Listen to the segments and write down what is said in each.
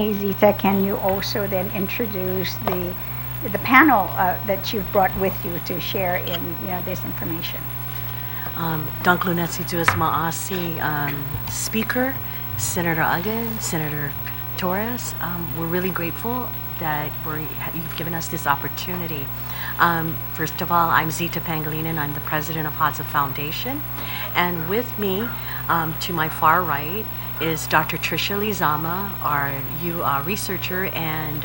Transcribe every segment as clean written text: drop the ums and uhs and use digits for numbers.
may, Zita, can you also then introduce the panel that you've brought with you to share in this information? Dank Lunetsi Duas Maasi, Speaker, Senator Agan, Senator Torres. We're really grateful that you've given us this opportunity. First of all, I'm Zita Pangilinan. I'm the president of Hadza Foundation. And with me, to my far right, is Dr. Trish Lee Zama, our researcher and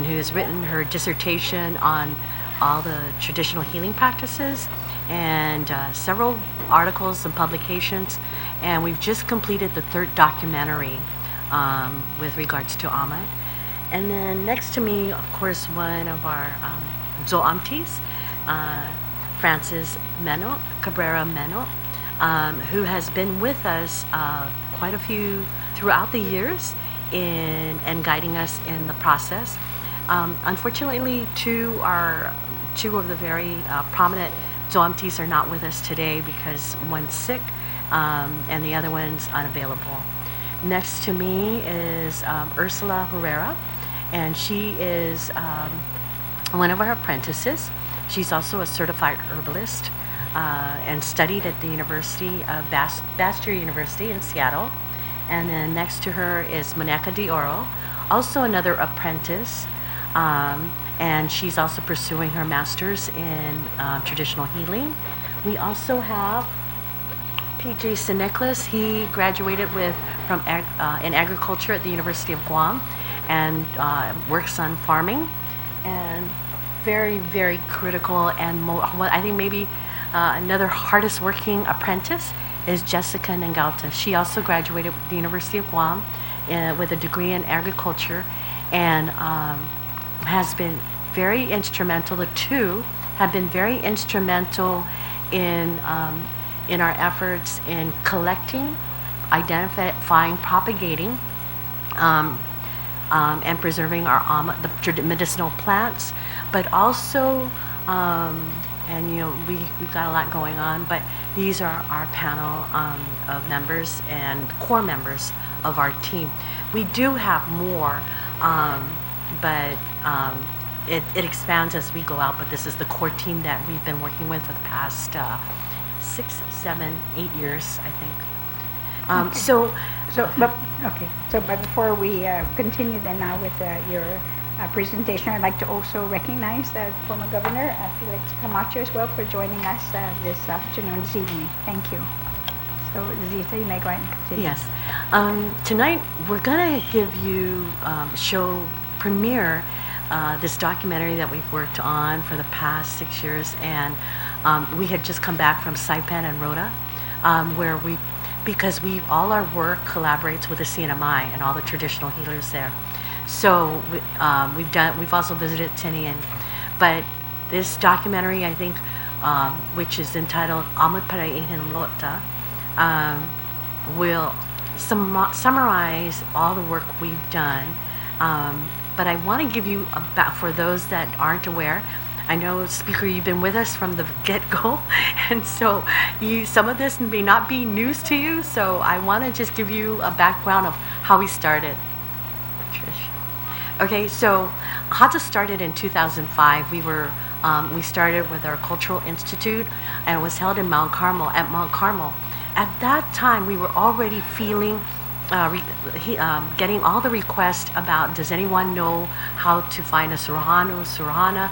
who has written her dissertation on all the traditional healing practices and several articles and publications. And we've just completed the third documentary with regards to Ahmed. And then next to me, of course, one of our Zoamtis, Francis Cabrera Meno, who has been with us quite a few throughout the years and guiding us in the process. Unfortunately, two of the very prominent Zoamtis are not with us today because one's sick and the other one's unavailable. Next to me is Ursula Herrera, and she is one of our apprentices. She's also a certified herbalist and studied at the University of Bastyr University in Seattle. And then next to her is Monica De Oro, also another apprentice, and she's also pursuing her master's in traditional healing. We also have PJ Sineklis. He graduated in agriculture at the University of Guam and works on farming. And very, very critical and I think maybe another hardest working apprentice is Jessica Nangauta. She also graduated at the University of Guam with a degree in agriculture and has been very instrumental. The two have been very instrumental in our efforts in collecting, identifying, propagating, and preserving the medicinal plants, but also, we've got a lot going on, but these are our panel of members and core members of our team. We do have more, but it expands as we go out, but this is the core team that we've been working with for the past 6, 7, 8 years, I think. But before we continue then now with your presentation, I'd like to also recognize former Governor Felix Camacho as well for joining us this afternoon, this evening. Thank you. So Zita, you may go ahead and continue. Yes. Tonight we're going to give you premiere this documentary that we've worked on for the past 6 years, and we had just come back from Saipan and Rota, where because all our work collaborates with the CNMI and all the traditional healers there. So we've also visited Tinian, but this documentary, I think, which is entitled Amut Paraihin Lota, will summarize all the work we've done. But I want to give you for those that aren't aware. I know, Speaker, you've been with us from the get-go, and so some of this may not be news to you, so I want to just give you a background of how we started. Trish. Okay, so Hadza started in 2005. We started with our Cultural Institute, and it was held in Mount Carmel. At that time, we were already feeling getting all the requests about, does anyone know how to find a Surahana?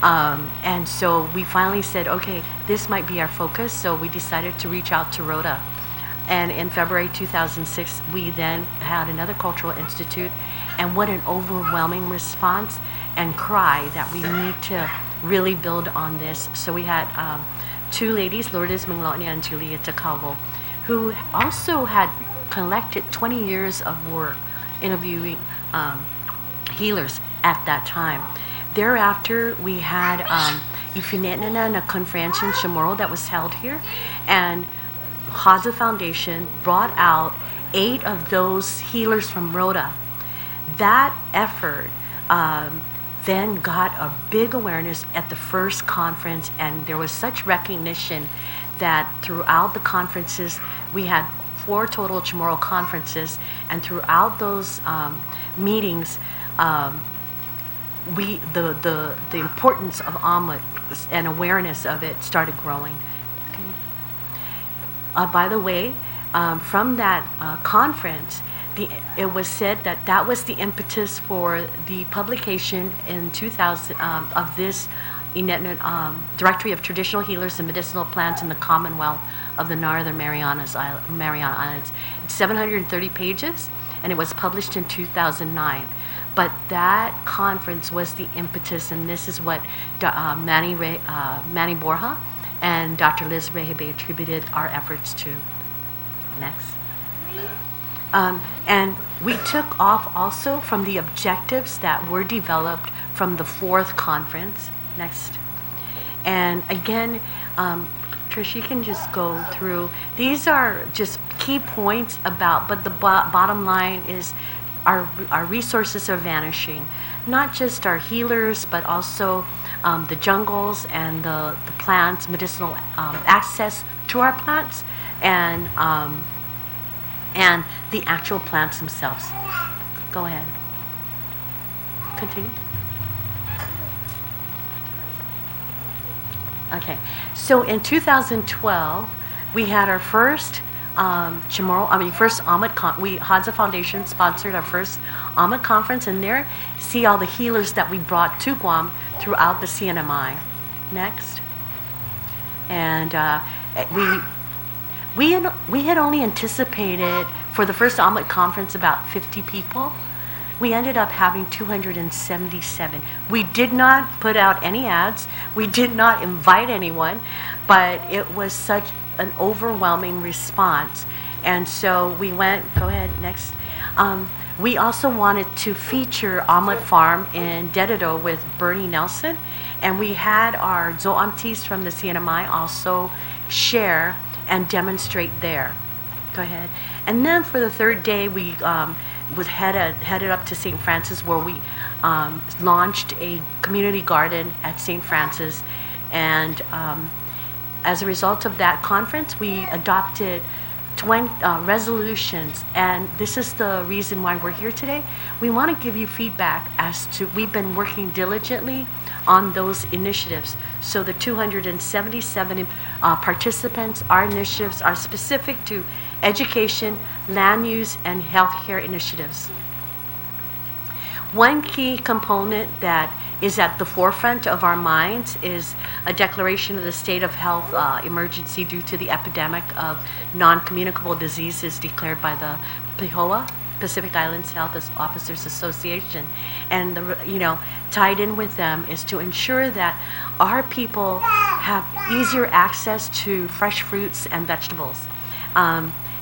And so we finally said, okay, this might be our focus. So we decided to reach out to Rhoda. And in February 2006, we then had another Cultural Institute. And what an overwhelming response and cry that we need to really build on this. So we had two ladies, Lourdes Manglonia and Julieta Calvo, who also had collected 20 years of work interviewing healers at that time. Thereafter, we had Ifinetna a conference in Chamorro that was held here, and Hadza Foundation brought out 8 of those healers from Rhoda. That effort then got a big awareness at the first conference, and there was such recognition that throughout the conferences we had 4 total Chamorro conferences, and throughout those meetings, the importance of omelet and awareness of it started growing. By the way, from that conference, it was said that that was the impetus for the publication in 2000 of this Directory of Traditional Healers and Medicinal Plants in the Commonwealth of the Northern Mariana Islands. It's 730 pages, and it was published in 2009. But that conference was the impetus, and this is what Manny Borja and Dr. Liz Rehebe attributed our efforts to. Next. And we took off also from the objectives that were developed from the 4th conference. Next. And again, Trish, you can just go through. These are just key points about, but the bottom line is our resources are vanishing. Not just our healers, but also the jungles and the plants, medicinal access to our plants, and the actual plants themselves. Go ahead. Continue. Okay. So in 2012, we had our first first Ahmed Hadza Foundation sponsored our first Ahmed conference, and there see all the healers that we brought to Guam throughout the CNMI. Next. And we had only anticipated for the first Ahmed conference about 50 people. We ended up having 277. We did not put out any ads. We did not invite anyone, but it was such an overwhelming response. And so we went, go ahead, next. We also wanted to feature Ahmed Farm in Dededo with Bernie Nelson, and we had our Zoamtis from the CNMI also share and demonstrate there. Go ahead. And then for the 3rd day, we was headed up to St. Francis, where we launched a community garden at St. Francis. And as a result of that conference, we adopted 20 resolutions. And this is the reason why we're here today. We want to give you feedback as to, we've been working diligently on those initiatives. So the 277 participants, our initiatives are specific to education, land use, and healthcare initiatives. One key component that is at the forefront of our minds is a declaration of the state of health emergency due to the epidemic of non-communicable diseases declared by the PIHOA, Pacific Islands Health Officers Association. And tied in with them is to ensure that our people have easier access to fresh fruits and vegetables.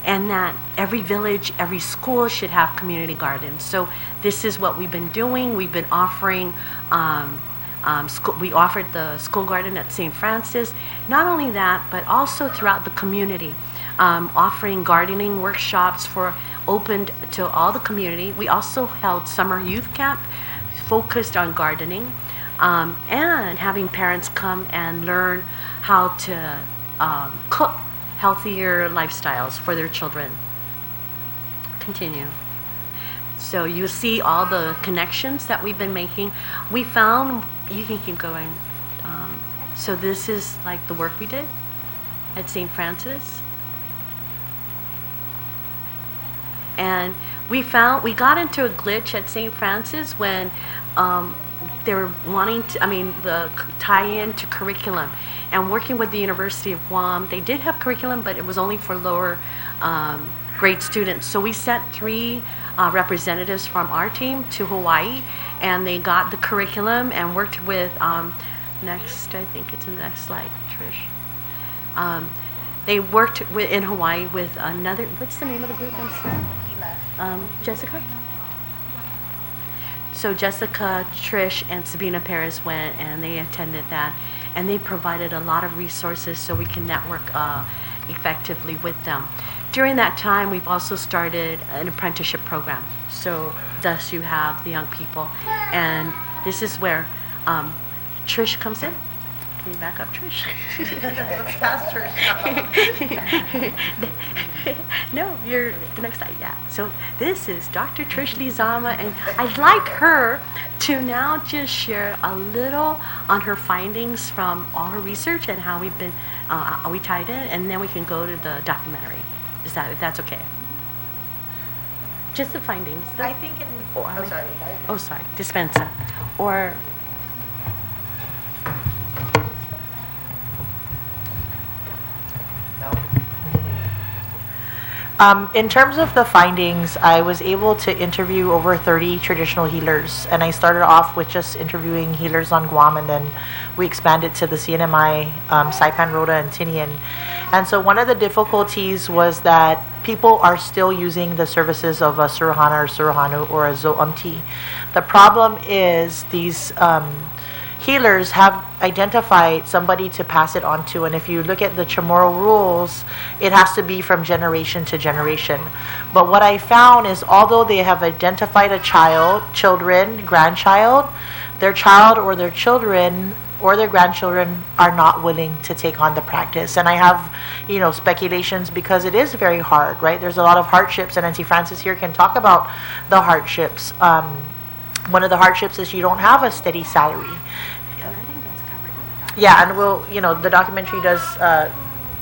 And that every village, every school should have community gardens. So this is what we've been doing. We've been offering, we offered the school garden at St. Francis. Not only that, but also throughout the community, offering gardening workshops opened to all the community. We also held summer youth camp focused on gardening, and having parents come and learn how to cook healthier lifestyles for their children. Continue. So you see all the connections that we've been making. We found, you can keep going. So this is like the work we did at St. Francis. And we got into a glitch at St. Francis when they were wanting to, the tie-in to curriculum. And working with the University of Guam, they did have curriculum, but it was only for lower grade students. So we sent 3 representatives from our team to Hawaii, and they got the curriculum and worked with, next, I think it's in the next slide, Trish. They worked in Hawaii with another, what's the name of the group? Jessica? So Jessica, Trish, and Sabina Perez went, and they attended that. And they provided a lot of resources so we can network effectively with them. During that time, we've also started an apprenticeship program. So thus you have the young people. And this is where Trish comes in. Can you back up, Trish? Let's pass Trish. No, you're the next slide. Yeah. So this is Dr. Trish Lee Zama, and I'd like her to now just share a little on her findings from all her research and how we've been we tied in, and then we can go to the documentary. If that's okay? Just the findings. I think sorry. Oh, sorry. Dispensa. Or in terms of the findings, I was able to interview over 30 traditional healers, and I started off with just interviewing healers on Guam, and then we expanded to the CNMI, Saipan, Rota, and Tinian. And so one of the difficulties was that people are still using the services of a Suruhana or Suruhanu or a Zo'umti. The problem is these healers have identified somebody to pass it on to, and if you look at the Chamorro rules, it has to be from generation to generation. But what I found is, although they have identified a children, grandchild, their child or their children or their grandchildren are not willing to take on the practice. And I have, speculations, because it is very hard, right? There's a lot of hardships, and Auntie Frances here can talk about the hardships. One of the hardships is you don't have a steady salary. Yeah, and the documentary does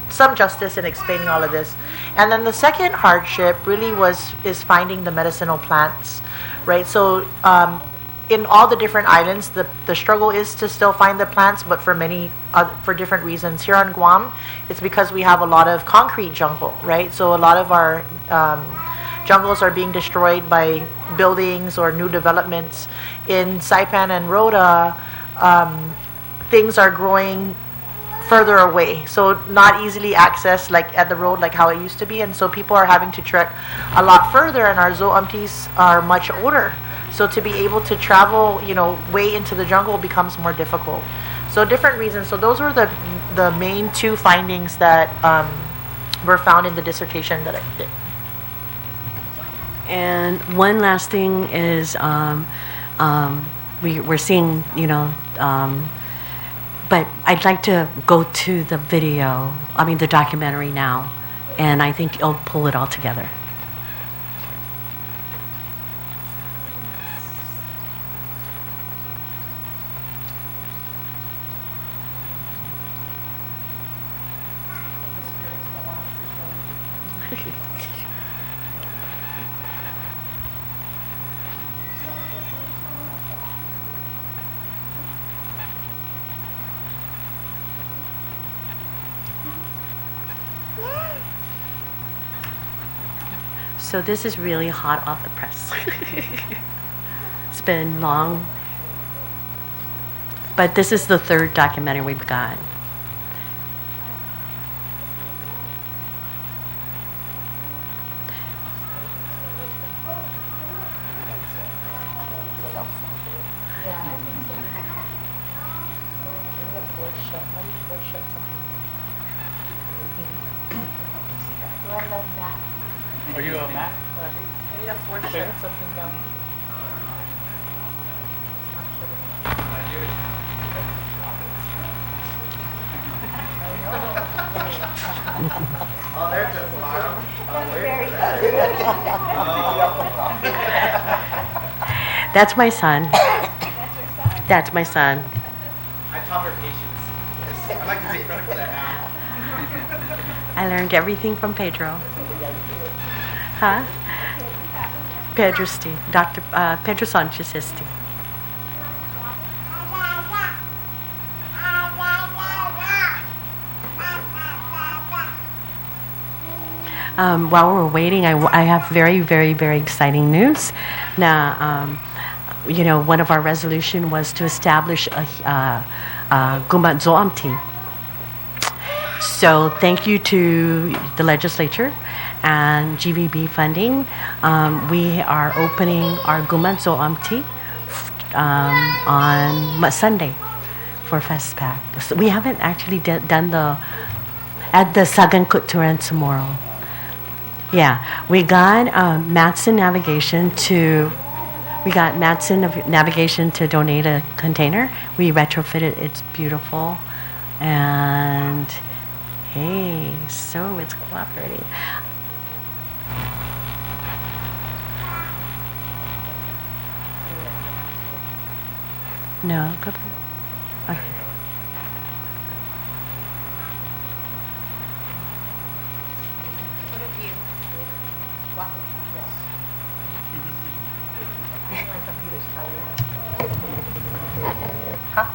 some justice in explaining all of this. And then the second hardship really is finding the medicinal plants, right? So in all the different islands, the struggle is to still find the plants, but for different reasons. Here on Guam, it's because we have a lot of concrete jungle, right? So a lot of our jungles are being destroyed by buildings or new developments. In Saipan and Rota, things are growing further away, so not easily accessed like at the road like how it used to be, and so people are having to trek a lot further, and our Zo'umtis are much older, so to be able to travel way into the jungle becomes more difficult. So different reasons. So those were the main two findings that were found in the dissertation that I did. And one last thing is we're seeing, but I'd like to go to the the documentary now, and I think it'll pull it all together. So this is really hot off the press. It's been long, but this is the third documentary we've got. Are you a Mac? I need a foreshot something down. Oh, there's a smile. That's my son. That's my son. I taught her patience. I like to take credit for that now. I learned everything from Pedro. Huh? Pedro Sti. Dr. Pedro Sanchez Esti. While we're waiting, I have very, very, very exciting news. Now, one of our resolution was to establish a Gumat Zo'amti. So thank you to the legislature and GVB funding. We are opening our Gumat Zo'amti on Sunday for FestPac. So we haven't actually done at the Sagan Kuturan Chamorro. Yeah, we got Matson Navigation to donate a container. We retrofitted. It's beautiful. And hey, so it's cooperating. No, go ahead. Okay. What have you? What? Yes. My computer's tired. Huh?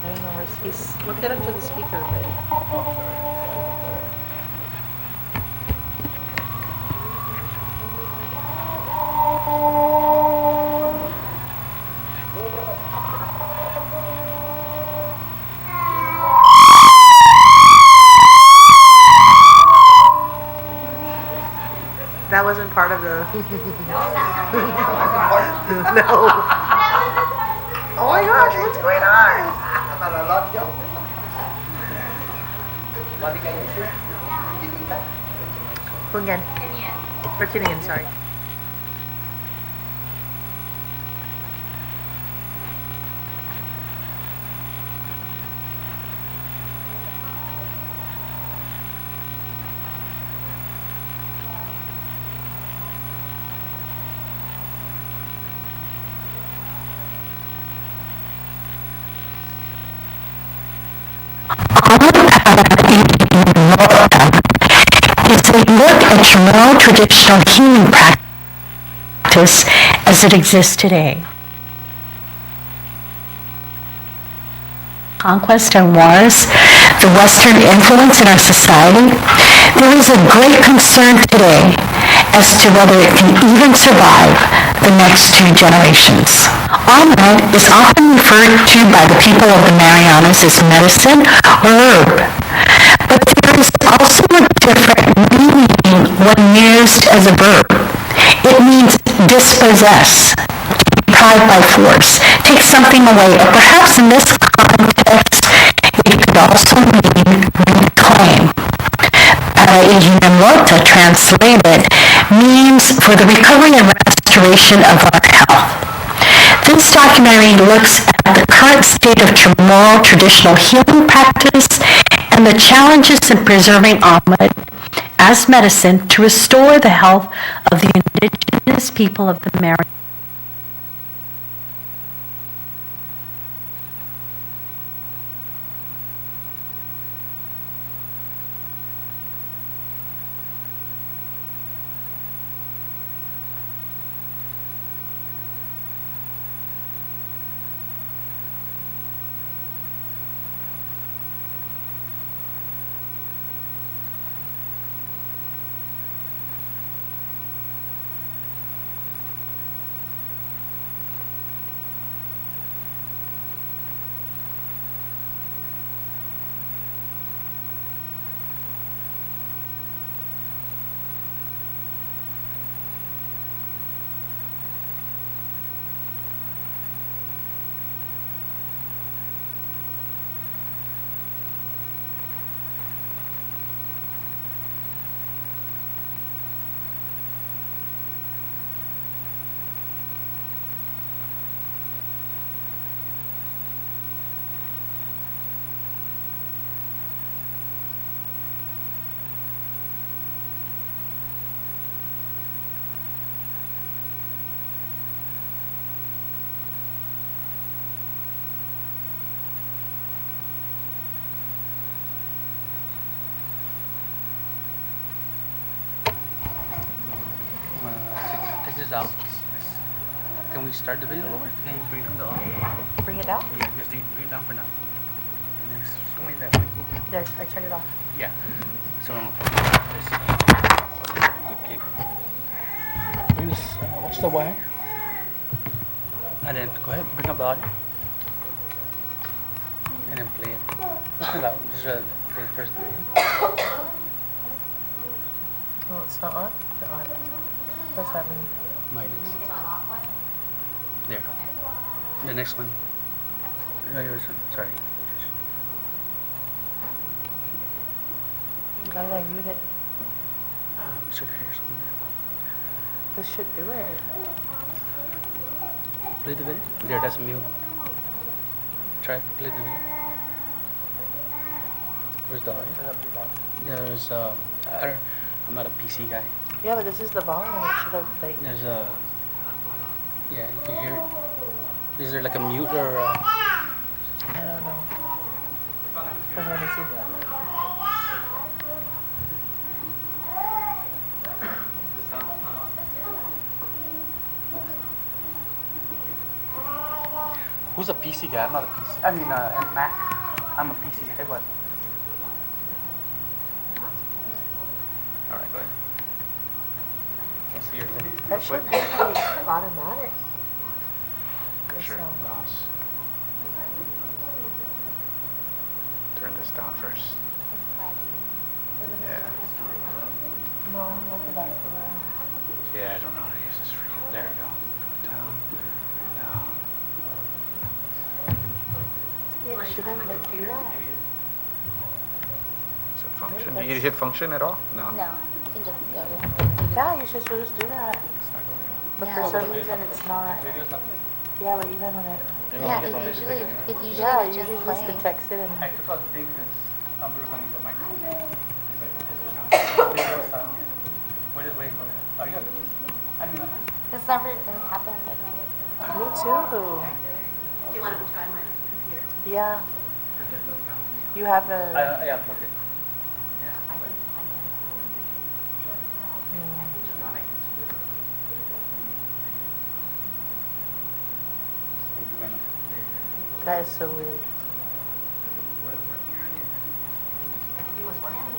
I don't know where he's. We'll get him to the speaker, but. That wasn't part of the. No. Oh my gosh, what's going on? Pungan. Or Tinian, sorry. Is a look at Chamorro traditional healing practice as it exists today. Conquest and wars, the Western influence in our society, there is a great concern today as to whether it can even survive the next 2 generations. Almond is often referred to by the people of the Marianas as medicine or herb, but there is also a different meaning when used as a verb. It means dispossess, deprive by force, take something away, or perhaps in this context, it could also mean reclaim. Para translated, means for the recovery and restoration of our health. This documentary looks at the current state of Chamorro traditional healing practice and the challenges in preserving almond as medicine to restore the health of the indigenous people of the Marianas. Take this out. Can we start the video over? Can you bring down the audio? Bring it down? Yeah, just bring it down for now. And then show me that way. There, I turned it off. Yeah. So, this. Good cable. Bring this, watch the wire. And then go ahead, bring up the audio. And then play it. Not too loud, just play the first video. Oh, it's not on? It's on. What's that mean? Minus. There. The next one. No, yours one. Sorry. How did I mute it? It's right here somewhere. This should do it. Play the video. There, that's mute. Try play the video. Where's the audio? There's I'm not a PC guy. Yeah, but this is the volume. It should have like. There's a yeah, you can hear it. Is there like a mute or I don't know. But let me see. who's a PC guy? I'm not a PC. I mean, Mac. I'm a PC guy, but. All right, go ahead. Can see your thing. That should be automatic. Sure, mouse. Turn this down first. Yeah. No, look at that for now. Yeah, I don't know how to use this freaking. There we go. Go down. Down. It shouldn't let you do that. Is it function? Do you hit function at all? No. No, you can just go. Yeah, you should just do that. It's not going on. But Yeah. for some reason it's not. Yeah, but even when it. Yeah, it usually Yeah, just you just plays. detects it and. I took out the thing because we were going to use the microphone. Wait, wait. Are you? I mean, This never has happened like this. Me too. Do you want to try my computer? Yeah. You have a. yeah, plug it. That is so weird. Everything was working.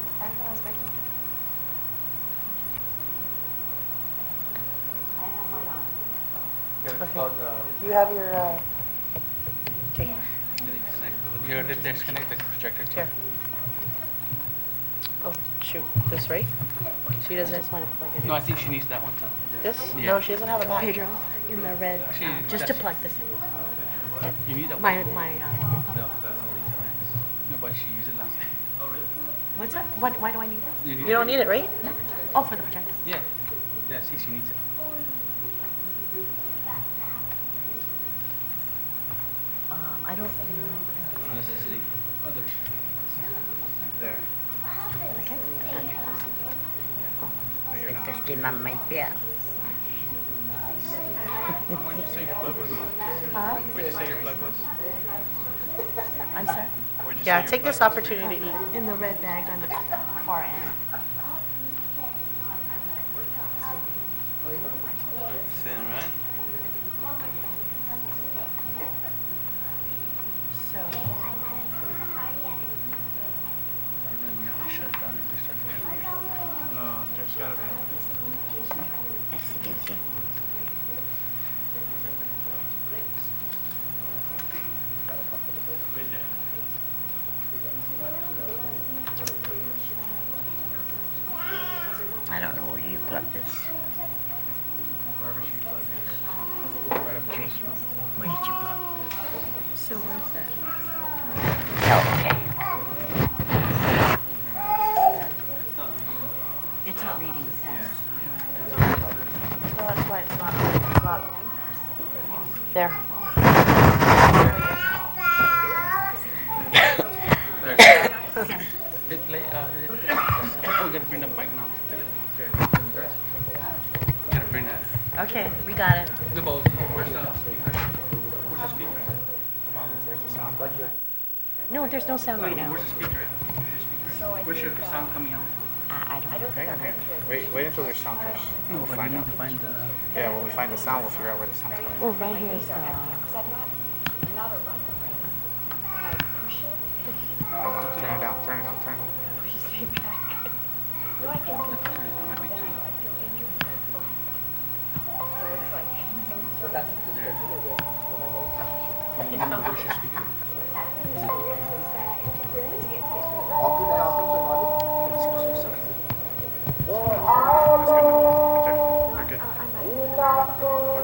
You have your. Okay. You're disconnect the projector. Here. Oh, shoot. This, right? She doesn't. Just want to plug it in. No, I think she needs that one too. This? Yeah. No, she doesn't have a Mac. Pedro, in the red, Actually, just to that's- plug this in. You need that one. My, No, but she used it last night. what's that? Why do I need this? You don't need it, right? Oh, for the projector. Yeah. Yeah, see, she needs it. I don't know. Unless it's the other. There. Okay. Oh, you're not. 15 on my bill. Where'd you say your plug was? Huh? Where'd you say your plug was? I'm sorry? Where'd you Yeah, say your take this plug was? opportunity to eat. In the red bag on the far end. Thin, right? So, I remember we have to shut it down and restart it. No, there's gotta be another. As you can see. I don't know where do you plug this. Wherever she plugged in her. Right up there. Trish, where did you plug? so where's that? Oh, okay. It's not reading. Yes. No, that's why it's not. There. Hit play. Oh, we gotta bring the mic now. You gotta bring that. Okay, we got it. The both. Where's the speaker? Where's the speaker? There's the sound. No, there's no sound right now. Where's the speaker? Where's your sound coming out? I don't know. Hang on here. Wait until there's sound first. And No, we'll but find you out. need to find the. Yeah, when we find the sound, we'll figure out where the sound's coming Well, from. right here is the. Turn it down, turn it down, turn it down. It might be too loud. Remember, where's your speaker? Is it okay? It's supposed to sound. That's good enough. Right there. You're good.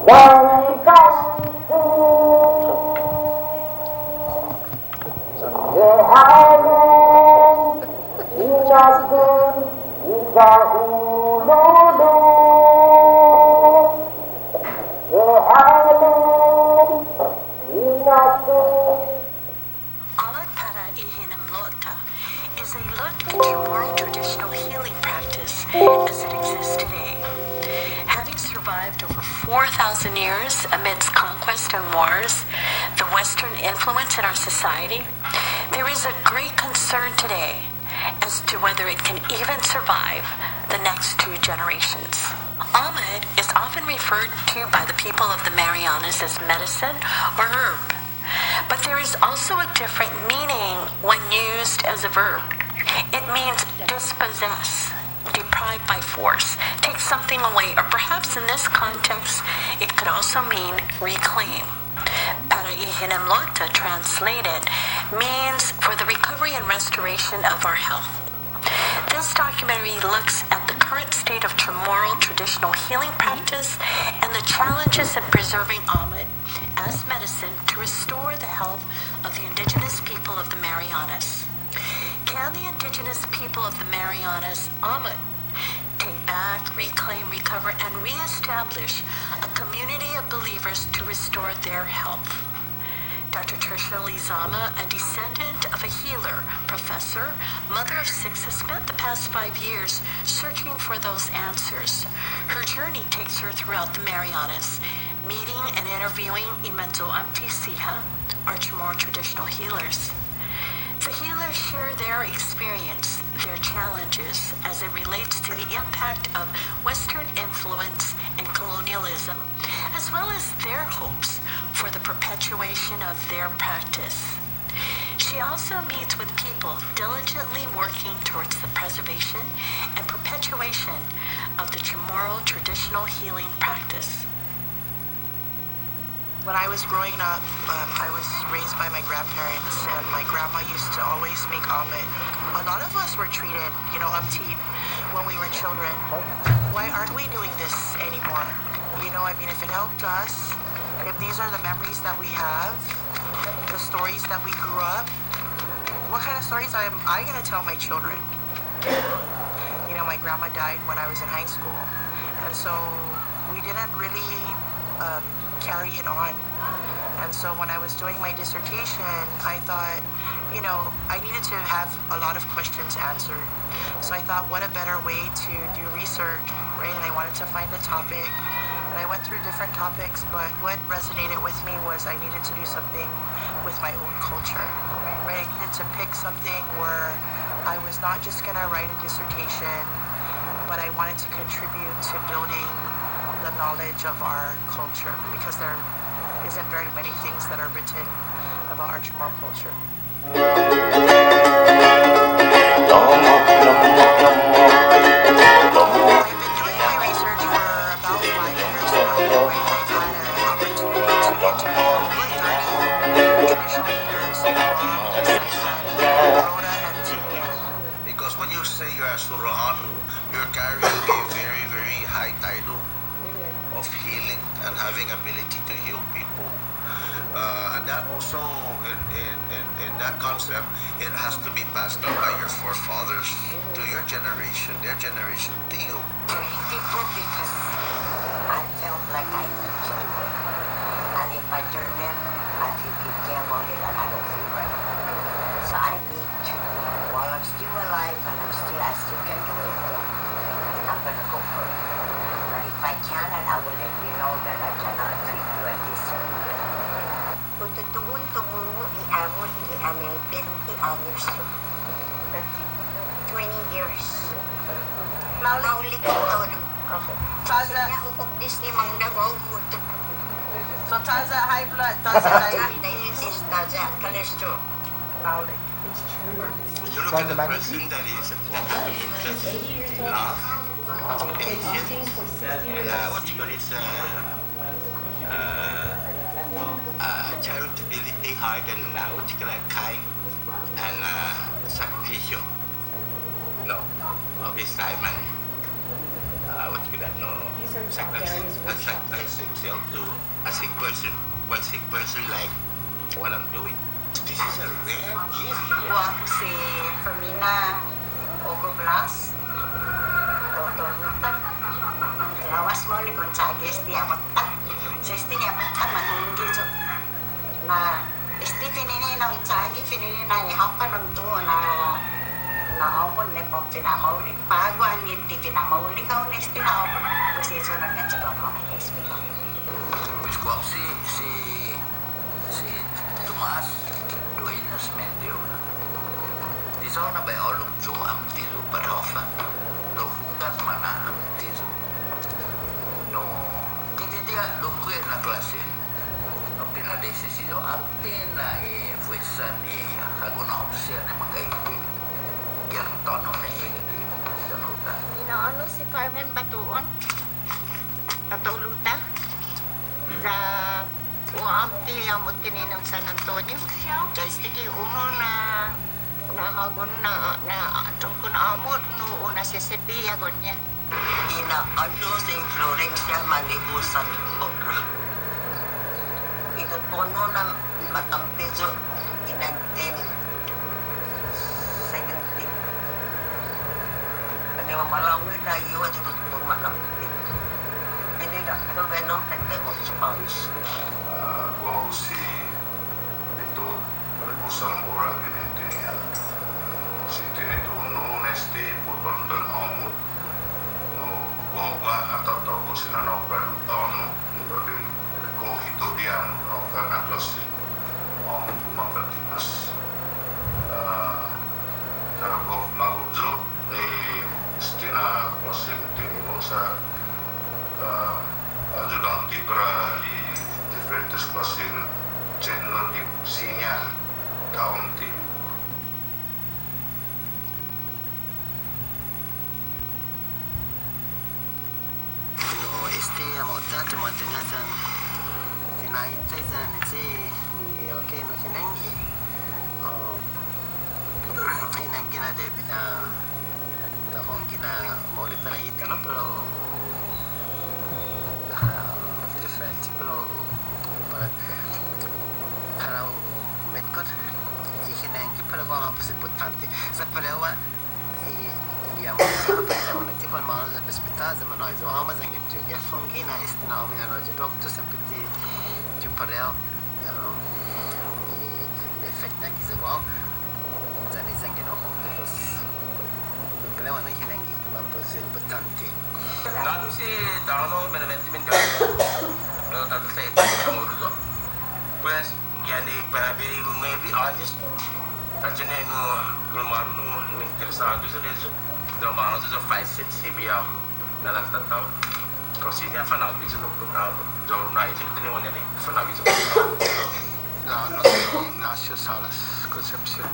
Alat para ihinamlota is a look at Chamorro traditional healing practice as it exists today. Having survived over 4,000 years amidst conquest and wars, the Western influence in our society, there is a great concern today as to whether it can even survive the next 2 generations. Ahmed is often referred to by the people of the Marianas as medicine or herb. But there is also a different meaning when used as a verb. It means dispossess, deprive by force, take something away, or perhaps in this context, it could also mean reclaim. Para ihinamlota, translated, means for the recovery and restoration of our health. This documentary looks at the current state of Chamorro traditional healing practice and the challenges in preserving Ahmed as medicine to restore the health of the indigenous people of the Marianas. Can the indigenous people of the Marianas, Ahmed, take back, reclaim, recover, and reestablish a community of believers to restore their health? Dr. Trish Lee Zama, a descendant of a healer, professor, mother of 6, has spent the past 5 years searching for those answers. Her journey takes her throughout the Marianas, meeting and interviewing Imenzo Amtisiha, our Chamorro traditional healers. The healers share their experience, their challenges as it relates to the impact of Western influence and colonialism, as well as their hopes for the perpetuation of their practice. She also meets with people diligently working towards the preservation and perpetuation of the Chamorro traditional healing practice. When I was growing up, I was raised by my grandparents, and my grandma used to always make omelet. A lot of us were treated, upkeep when we were children. Why aren't we doing this anymore? If it helped us, if these are the memories that we have, the stories that we grew up, what kind of stories am I going to tell my children? My grandma died when I was in high school, and so we didn't really carry it on. And so when I was doing my dissertation, I thought, I needed to have a lot of questions answered. So I thought, what a better way to do research, right? And I wanted to find a topic. And I went through different topics, but what resonated with me was I needed to do something with my own culture, right? I needed to pick something where I was not just going to write a dissertation, but I wanted to contribute to building the knowledge of our culture, because there isn't very many things that are written about our Chamorro culture. I've been doing my research for about 5 years now, and I've had an opportunity to interview over 30 traditional leaders in Rhoda and Tinian. Because when you say you're a Surohanu, you're carrying a very, very high title of healing and having ability to heal people. And that also, in that concept, it has to be passed on by your forefathers to your generation, their generation to you. People, because I felt like I need to do it. And if I turn them, I feel guilty about it and I don't feel right. So I need to, while I'm still alive and I still can do it, then I'm gonna go for it. But if I can, and I will let you know that I cannot treat you at this certain way. Kung tutuun tumungo, iamon, ianay 20 years to 20 years. Mauli ko to. Kasi niya ukok dis ni Mang Dagaw mo to. So taza high blood, taza diabetes, taza cholesterol. Mauli. You look at the person that has an interest in love, patience, and what you call it, charitability, heart, and what you call it, kind, and sacrificial. No, of his time and what you got no sacrifice himself to a sick person, one sick person like what I'm doing. This is a rare gift. Ako si Fermina Ogo Blas, Dr. Luta. Lawas mo likod sa esti amatan. Sa esti niya amatan manunggi so. Na esti pinini na utsagi pinini na ihapan ng tuo na naawon na po pinamauli. Pago ang hindi pinamauli ka o esti naawon. Kasi sunod na siguro mga esti ko. Which ko si Tomas Duenas Mendio. Di sana ba olong jo ang tilo parofa. No hundas mana ang tilo. No, hindi dia lungkwe na klase. No pinadesi si jo apin na fuesan haguna opsya na magkaipi. Yang tono na sanuta. Inaano si Carmen Batuon? Tatuluta? Sa uampi ang mutininang San Antonio. Kaya sige umo na nahagon na tungkol na amot no una si Sevilla gonya. Inaano si Florencia Manibusan Okra. Ito puno na matampiso inagtin 17. Ano malawin na iwan dito tutong matampiso. Ini dah terbentuk dan demonstrasi. Gua si itu berbusang murah ini tinggal. Si ini tu nu nesti bukan dan amut nu bawa atau tahu si nanokan tahun bagi ko itu dia nanokan atau si amut mafatinas. Kalau kau magujo ni istina klaseng tinggal sa ayudanti para i diferentes clases cenno di sinya kaunti. No, amota tumatanatan tinaita tan si ni okay no hinangi. Hinangi na de na tahon kina muli para itano pero differenti però kalau medkot ihinangi para kung ang importante sa parewa ya mo nanti pon mal hospital zaman nós o mas ang itu ya fungi na istina o mina no doctor sempre de parewa effect na gizabo dan izang gino depois parewa na ihinangi mas importante. Lalu si Dano Beneventimento, lalu tadi saya Chamorro tu, pues ya ni maybe honest, tadi ni rumah nu interesado itu dia drama itu 5-6 CBA dalam tatau, kosinya fana bisa nu tahu, jauh naik itu ni mana ni fana bisa. Lalu Ignacio Salas Concepcion,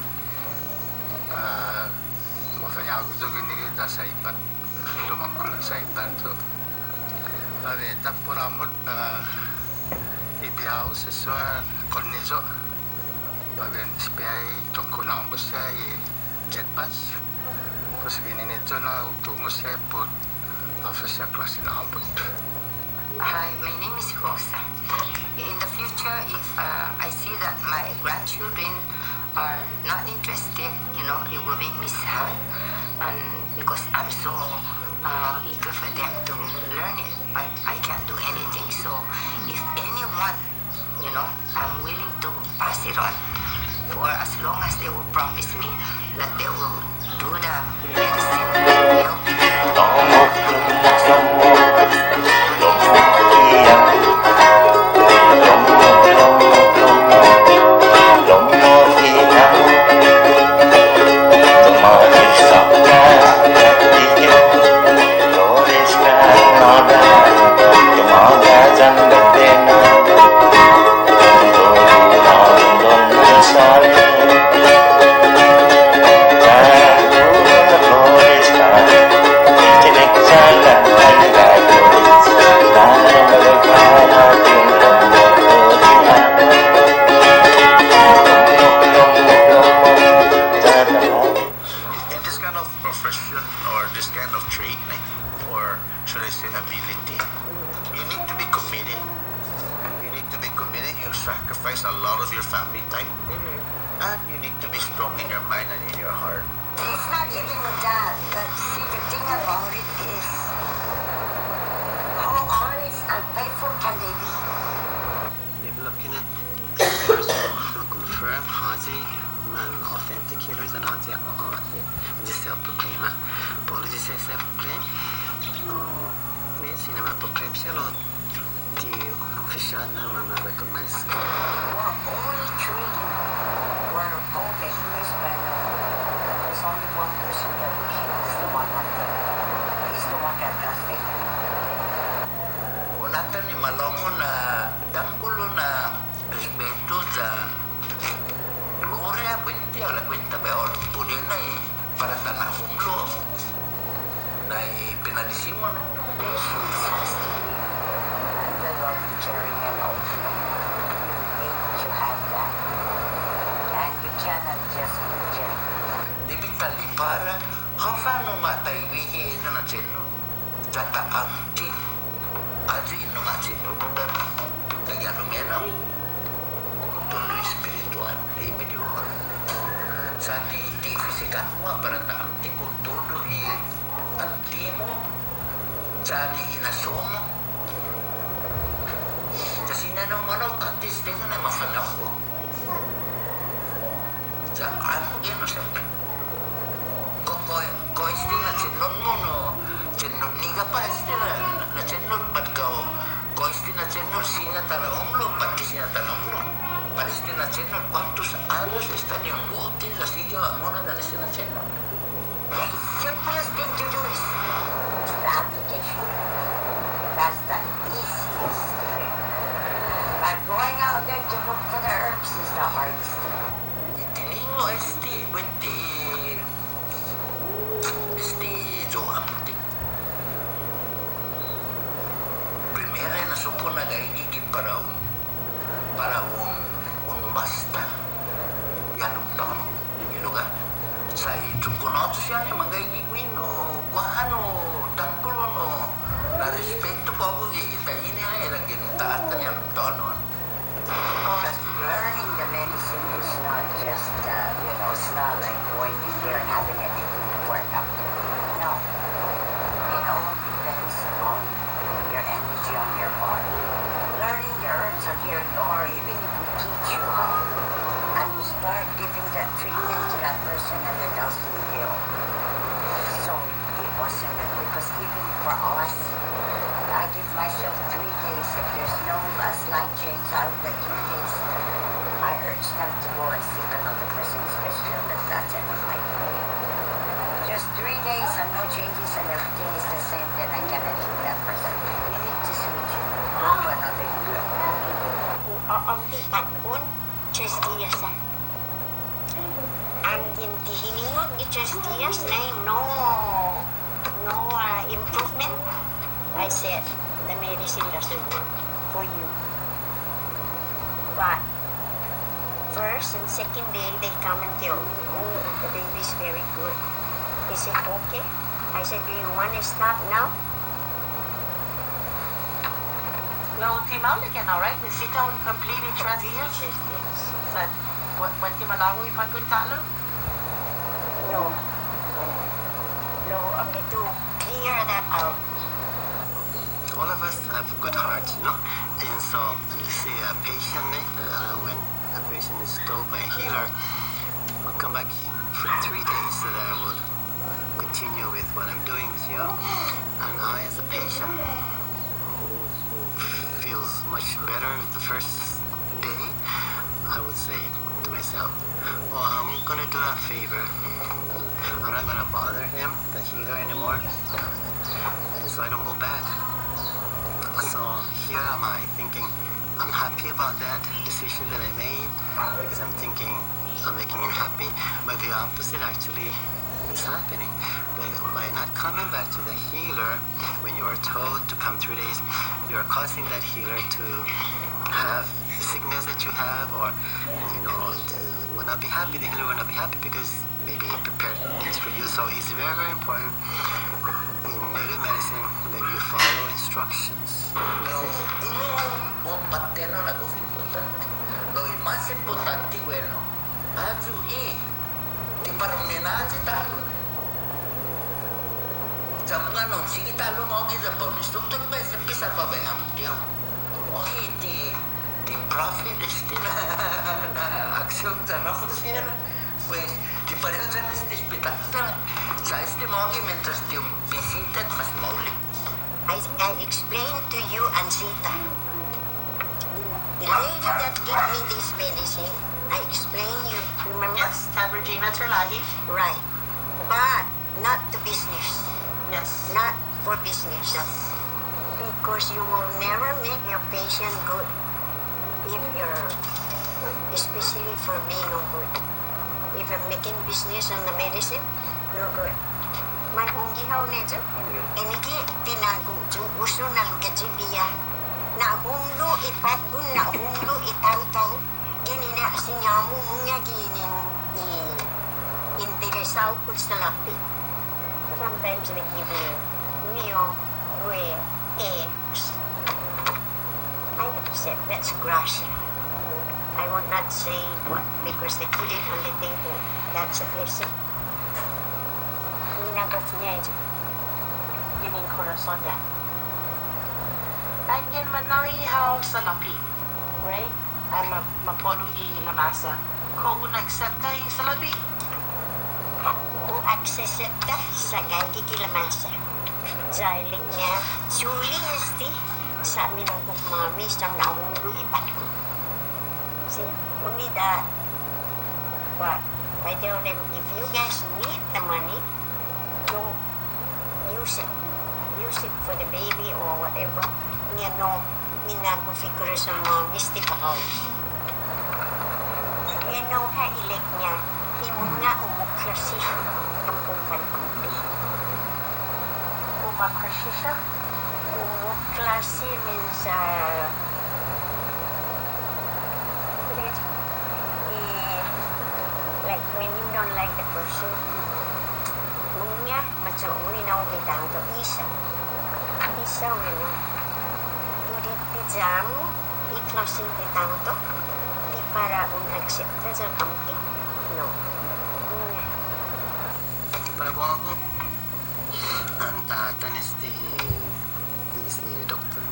makanya aku juga ni kita saipan. Lumangkulan sa iban to. Paveta por amor ibiyaw sa sua kornizo. Paven spiay tungkol na ambos siya jet pass. Tapos gininito na tungo siya po office siya klase na ambot. Hi, my name is Rosa. In the future, if I see that my grandchildren are not interested, it will make me sad. And because I'm so eager for them to learn it, but I can't do anything. So if anyone, I'm willing to pass it on for as long as they will promise me that they will do the medicine and help or should I say ability. You need to be committed. You need to be committed. You sacrifice a lot of your family time. And you need to be strong in your mind and in your heart. It's not even that, but see, the thing about it is, how honest and faithful can they be? Developing it first to confirm Haji man authenticators and Haji the self-proclaim. Apology say self-proclaim. Cinema proclaim shallow the official name and recognize. We're only treating, we're okay, but there's only one person that we heal, is the one up there. He's the one that does the healing. Unatan ni malamo na dangkulo na respeto sa gloria binti ala kwenta ba ol pudena para tanah humlo na pinadisimo na. Patience has to be, and the love caring and open. You need to have that. And you cannot just reject. Dibitali para kafano mataiwihi ito na cheno. Jata anti aji ino machino dan kaya lumena tuloy espiritual na ibigyan. Sa di fisikan mo para ta anti kung tuloy anti mo Jani inasomo. Kasi na nung ano, tatis din na mafanaw ko. Diyan, ano gano'n siya? Ko isti na chinon mo, no? Chinon niga pa, isti na chinon, pat ko isti na chinon, siya talahumlo, pati siya talahumlo. Pati isti na chinon, ¿cuántos años están en bote? La siya, muna na isti na chinon. The simplest thing to do is the application. That's the easiest thing. But going out there to look for the herbs is the hardest thing. Itiningo Geographical. Primera na supo na gaigigit para un basta. Yanong taon, ilugan. Sa itungkunoto siya ni magaigigwin o guahano, tangkulo no, na respeto pa ako itayin niya ilang ginutaatan niya ng taon no. Because learning the medicine is not just, it's not like going in there and having a degree to work up there. No. It all depends on your energy on your body. Learning the herbs are here, or even if we teach you how, and you start giving that treatment to that person and it doesn't heal. So it wasn't that, because even for us, I give myself 3 days. If there's no slight change out of the 3 days, I urge them to go and seek another person, especially on the touch and on my body. Just 3 days and no changes and everything is the same, then I cannot heal that person. You need to switch. Go to another healer. Omti takbon, Tres días. Ang gintihiningog ni Tres días na no improvement. I said, the medicine doesn't work for you. But first and second day, they come and tell me, oh, the baby's very good. He said, okay. I said, do you want to stop now? Lo timal again, all right? The sit down completely transition. Yes. So, what timalago ipaguntalo? No. No, only to clear that out. All of us have good hearts, you know. And so, you see a patient, when a patient is told by a healer, I'll come back for 3 days so that I will continue with what I'm doing with you. And I, as a patient, feels much better the first day, I would say to myself, well, I'm going to do a favor. I'm not going to bother him, the healer, anymore. And so I don't go back. So here am I thinking, I'm happy about that decision that I made because I'm thinking I'm making him happy, but the opposite actually is happening. By not coming back to the healer when you are told to come 3 days, you are causing that healer to have the sickness that you have, or will not be happy. The healer will not be happy because maybe he prepared things for you. So it's very, very important in native medicine instructions. No, uno un pattern na go importante. Lo más importante bueno, azu ti parang nenazi talo. Jangan no, sige talo mo gi sa police. Doktor ba sa pisa pa ba ang tiyo? Okay, the profit is na action sa ako siya. Pues, di parang sa hospital sa este mo gi mientras ti visitan mas mauli. I explained to you, Ansita. The lady that gave me this medicine, I explained you. Remember? Yes, Tabergina Terlahi. Right. But not to business. Yes. Not for business. Yes. Because you will never make your patient good if you're, especially for me, no good. If I'm making business on the medicine, no good. Manhunggihaw nito. Eniki tinago jo uso na lugadji biya. Na humlo ipatgun na humlo itaw-taw. Ginina sinyamu munya ginin interesaw ko sa lapi. Sometimes they give you meal with eggs. I said that's grass. I will not say what because they put it on the table. That's a blessing. Minagaf niya ito. Gining corazon niya. And yun manahihaw sa lapi. Right? Ay mapuno i-lamasa. Kung una-accept ka sa lapi? Kung access ka sa gagi-gilamasa. Dahil niya, suli esti sa amin ang kumami siyang naunlo ibat ko. See, only that. What? I tell them, if you guys need the money, don't use it. Use it for the baby or whatever. Nga no, minago-figure sa mga mystical house. E no ha ilik niya, imo nga umuklasi ang kumpan-kumpi. Umaklasi siya? Umuklasi means, like when you don't like the person, munya, matsuoy na itang to isa. Isa, ano, hindi tijamu, iklasin itang to, di para un-accepta sa kampi. No. Munya. Para ko ako, ang tatan is the doctor,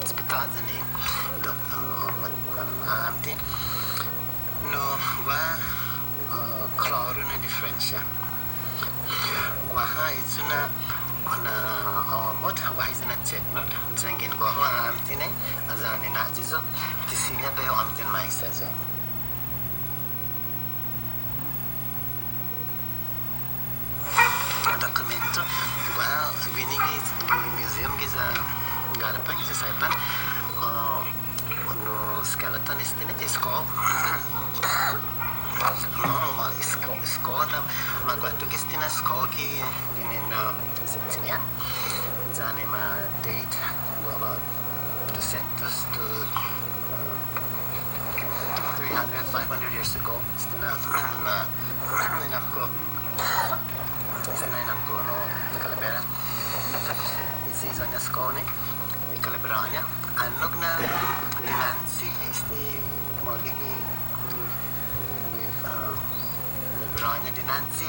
hospital ni doctor, man-amti, no, ba, klaro na diferensya. Waha, ito na mod, waha ito na chet mod. Sangin ko ako, amti na, azani na jizo, tisinya tayo amtin maisa jo. Dokumento, ba, binigi museum giza garapan, giza saipan, skeleton istine, isko. Sko na magwatu kistina sko ki ginin septinia zane ma date about 200 to 300-500 years ago istina na inamko no kalabera isi zonya sko ni kalaberanya anog na Nancy isti magigi Branya di Nancy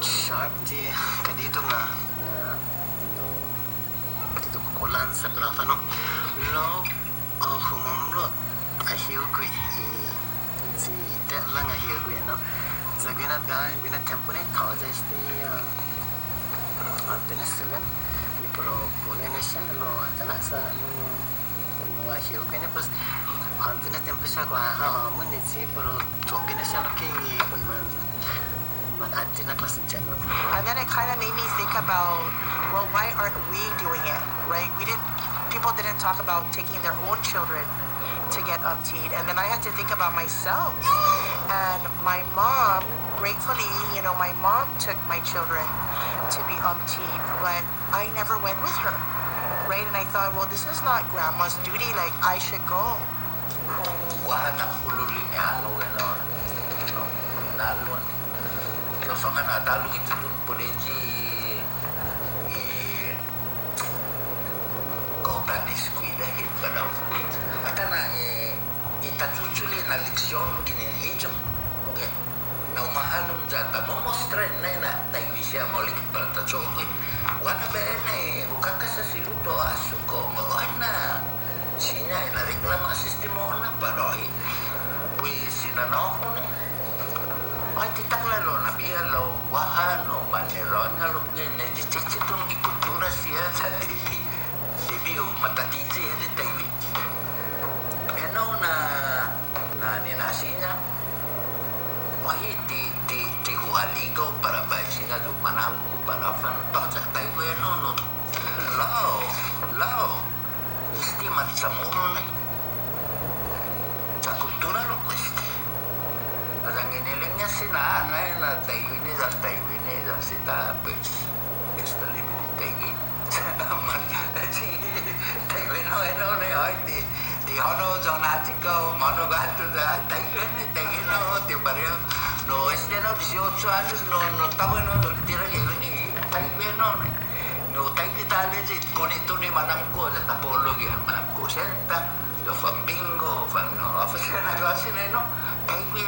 sharp di kadito na dito kukulan sa brafa no lo humumlo ahiyugwi si tet lang ahiyugwi no zagina guy binat tempo ne causa isti penicillin ni pro pulene siya lo atana sa no ahiyugwi ne pues antes na tempo siya ko muni si pero tuwagin na siya laki man anti na klase dyan. And then it kind of made me think about, well, why aren't we doing it, right? People didn't talk about taking their own children to get UMT'd. And then I had to think about myself. And my mom, gratefully, my mom took my children to be UMT'd, but I never went with her, right? And I thought, well, this is not grandma's duty, like, I should go. Wala kululi niya, naluan. Kasi nga natalo ito dun po din si dahil ba daw. Aka na, itachuchuli na leksyon kinilhidyo. Okay. Na umahalon dyan, mamostren na yun na, tayo siya maulik para tachokoy. Wana ba yun ukaka sa siluto, aso ko, magawa na. Sinya, nareklama sistema na, pero pues sinanaw ko na. Ay, titaklalo na biya, lawahan, o maniron, halugin, chichitong ikultura siya sa TV. TV, matatisi, tayo. Ano na ninasi niya? Ay, ti huhaligaw para ba siya manam ko para fantosa tayo no. Lao. Estima di Chamorro na. Sa kultura lo questi. Ang iniling niya sinanay na tayo ini sa sita, pues, esta libre tayo. Tayo di hono zonatico, monogato da tayo ti barrio. No, no 18 años no estaba no tira que ni tayo no tayo Italia con ito ni manamko sa tapology manamko senta do fambingo fanno officer na klase no tayo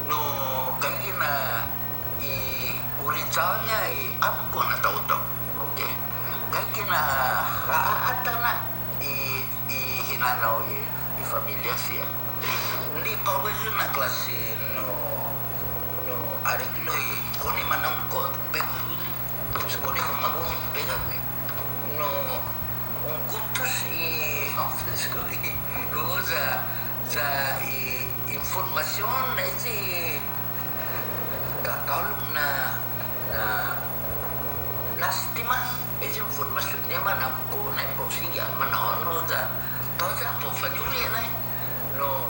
no kaya na uritanya ako na tauto. Okay? Kaya na ata na hinanaw familia siya. Hindi pa wala na klase no ariglo kuni manangko pero terus kuni kumagong pero no un gutos office ko sa información tatawag na lastima información niya manamko na iposiya manahono toda po familia na no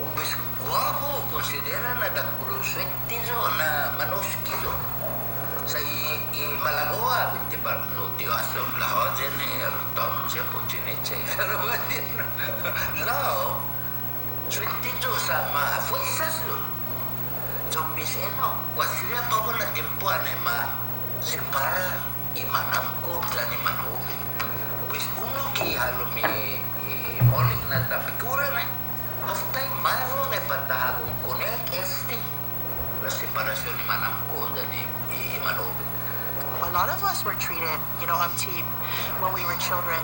umbes guapo considera na da prospettizo na manuskilo sa Malagoa binti pa no tio aso lahoje ne ton se po chineche pero lao suettizo sa ma fuerzas zombis quasiria pa na tempo ma separa imanamko dan imanhobi pues uno que halo mi molik na tapikura na after maro na patahagong connect la separación imanamko dan imanhobi. A lot of us were treated, team when we were children.